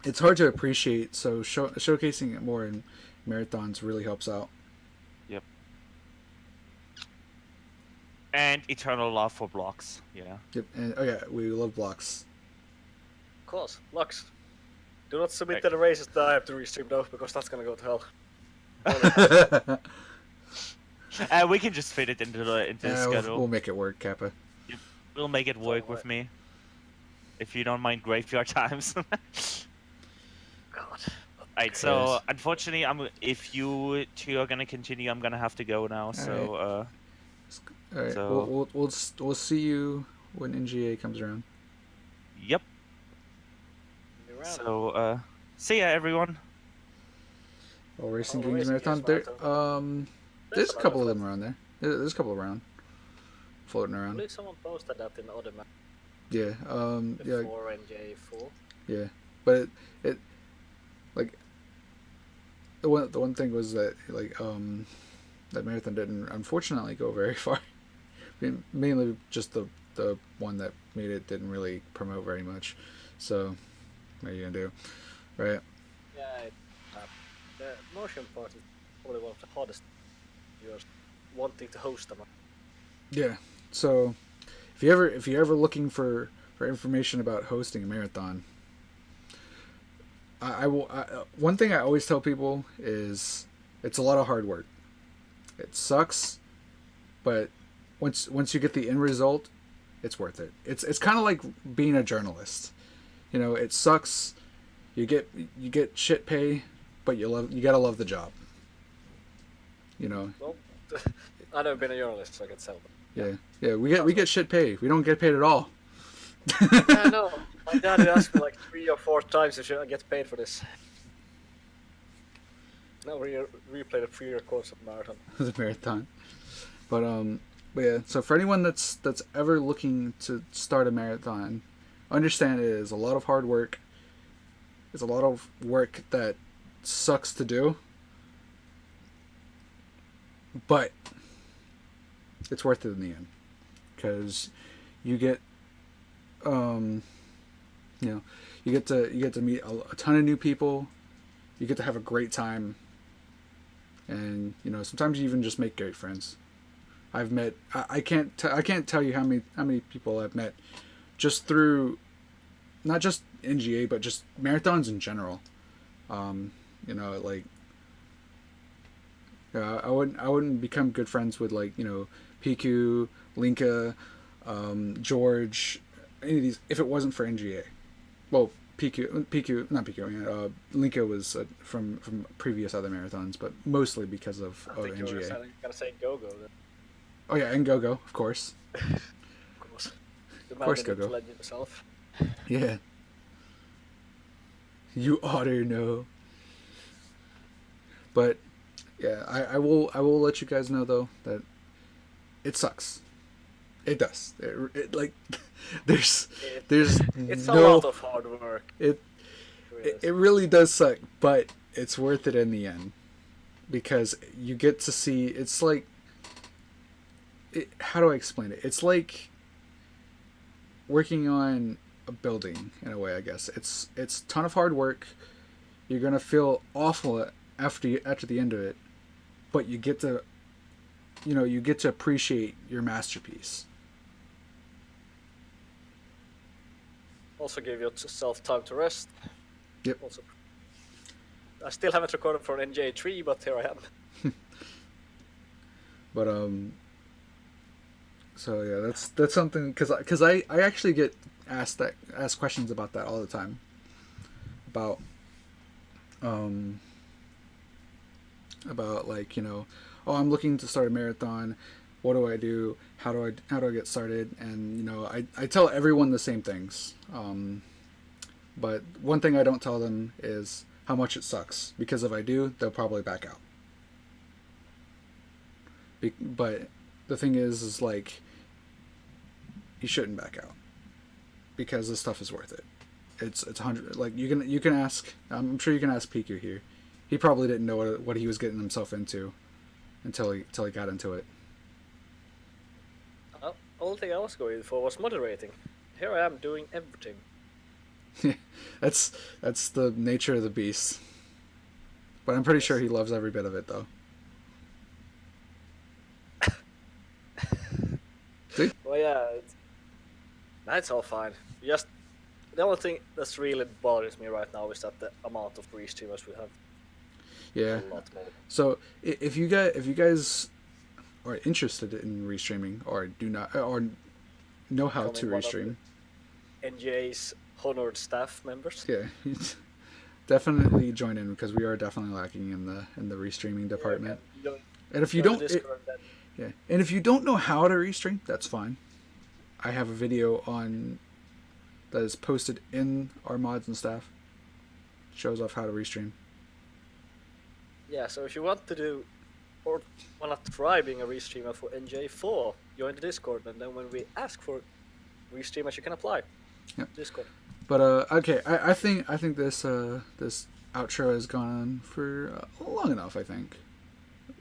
it's hard to appreciate. So showcasing it more in marathons really helps out. Yep. And eternal love for blocks, yeah. Yep, and oh yeah, we love blocks. Of course, Lux. Do not submit to the races that I have to restream though, because that's gonna go to hell. We can just fit it into the schedule. We'll make it work, Kappa. We'll make it work with me. If you don't mind graveyard times. God. Alright, so unfortunately, if you two are gonna continue, I'm gonna have to go now. So All right. So- We'll see you when NGA comes around. Yep. You're around. So, see ya, everyone. Oh, Racing Oh, Dreams Racing Marathon. Dreams There, Marathon. there's a some couple of other them around there. There's a couple around, floating I around. believe someone posted that in the other map Yeah. Yeah. before NJ4. Yeah. But it like the one thing was that that marathon didn't unfortunately go very far. Mainly just the one that made it didn't really promote very much. So what are you gonna do, right? Yeah, the motion part is probably one of the hardest. You're wanting to host them. Yeah. So if you're ever looking for information about hosting a marathon, one thing I always tell people is it's a lot of hard work. It sucks, but once you get the end result, it's worth it. It's kind of like being a journalist. You know, it sucks. You get shit pay, but you gotta love the job. You know. Well, I've never been a journalist, so I can tell. Yeah. We get shit pay. We don't get paid at all. I know. My dad asked me like 3 or 4 times if I get paid for this. Now we replay the 3-year course of marathon. The marathon. But yeah. So for anyone that's ever looking to start a marathon, understand it is a lot of hard work. It's a lot of work that sucks to do, but it's worth it in the end because you get you get to meet a ton of new people. You get to have a great time, and sometimes you even just make great friends. I've met I can't tell you how many people I've met just through not just NGA but just marathons in general. I wouldn't become good friends with PQ, Linka, George, any of these if it wasn't for NGA. Well, PQ, not PQ. Linka was from previous other marathons, but mostly because of I think you were NGA. gonna say go-go then. Oh yeah, and Go-Go, of course. Of course. The man course, that did Go-Go. legend himself. Yeah. You ought to know. But yeah, I will let you guys know though that it sucks. It does. There's It's a no, lot of hard work. it really is. it really does suck, but it's worth it in the end because you get to see. It's like how do I explain it? It's like working on a building in a way. I guess it's a ton of hard work. You're gonna feel awful after the end of it, but you get to appreciate your masterpiece. Also give yourself time to rest. Yep. Also, I still haven't recorded for NJ3, but here I am. But so yeah, that's something because I actually get asked questions about that all the time. About oh, I'm looking to start a marathon. What do I do? How do I get started? And I tell everyone the same things. But one thing I don't tell them is how much it sucks, because if I do, they'll probably back out. But the thing is like, you shouldn't back out because this stuff is worth it. It's 100. Like you can ask. I'm sure you can ask Piku here. He probably didn't know what he was getting himself into until he got into it. Only thing I was going for was moderating. Here I am doing everything. That's the nature of the beast. But I'm pretty sure he loves every bit of it, though. See? Well, yeah, it's all fine. Just the only thing that's really bothers me right now is that the amount of restreamers we have. Yeah. A lot more. So if you guys are interested in restreaming or do not or know how to Becoming one of restream, NJ's honored staff members. yeah, definitely join in because we are definitely lacking in the restreaming department. Yeah, And if you join don't, the Discord then. Yeah, and if you don't know how to restream, that's fine. I have a video on that is posted in our mods and staff. Shows off how to restream. Yeah, so if you want to do, or want to try being a restreamer for NJ4, join the Discord, and then when we ask for restreamers, you can apply. Yep. Discord. But okay, I think this this outro has gone on for long enough. I think.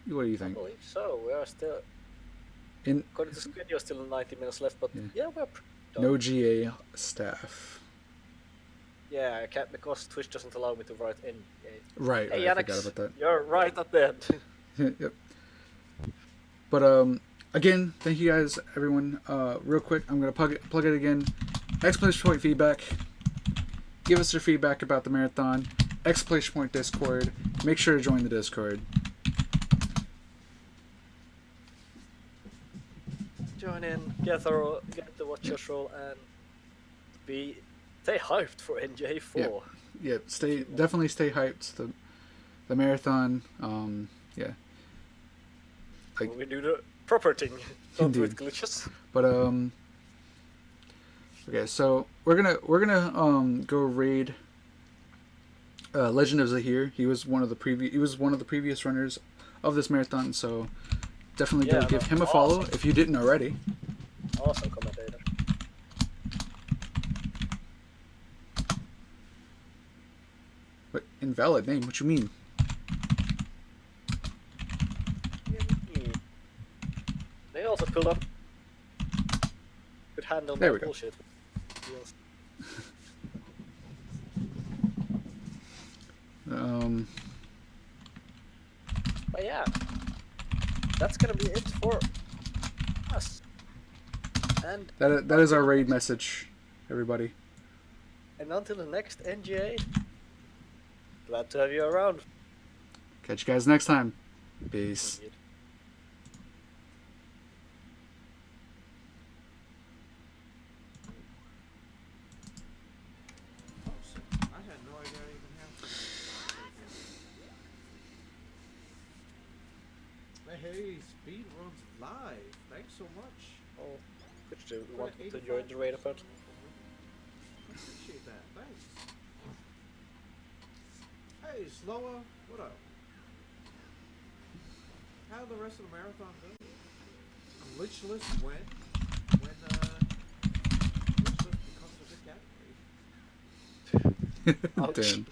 What do you I think? believe so. We are still, according to schedule, still 90 minutes left, but yeah we're done. No GA staff. Yeah, I can't because Twitch doesn't allow me to write NJ. Right. Hey, I Alex, forgot about that. you're right at the end. Yep. But again, thank you guys, everyone. Real quick, I'm gonna plug it again. Exclamation point feedback. Give us your feedback about the marathon. Exclamation point Discord. Make sure to join the Discord. Join in, get the watchers roll, and stay hyped for NJ4. Yeah. Definitely stay hyped. The marathon. Yeah. Like, When we do the proper thing, don't do it Indeed. glitches. But okay, so we're gonna go raid Legend of Zahir. He was one of the previous runners of this marathon, so definitely go give him a follow if you didn't already. Awesome commentator. But invalid name, what you mean? They also pulled up. Could handle There that we go. bullshit. But yeah, that's gonna be it for us. And That is our raid message, everybody. and until the next NGA, glad to have you around. Catch you guys next time. Peace. I had no idea I even have. Hey, speed runs live. Thanks so much. Oh, which do you want to join the raid apparently? Appreciate that. Thanks. Hey, Slower, what up? How did the rest of the marathon go? Glitchless when glitchless becomes a big category. Damn.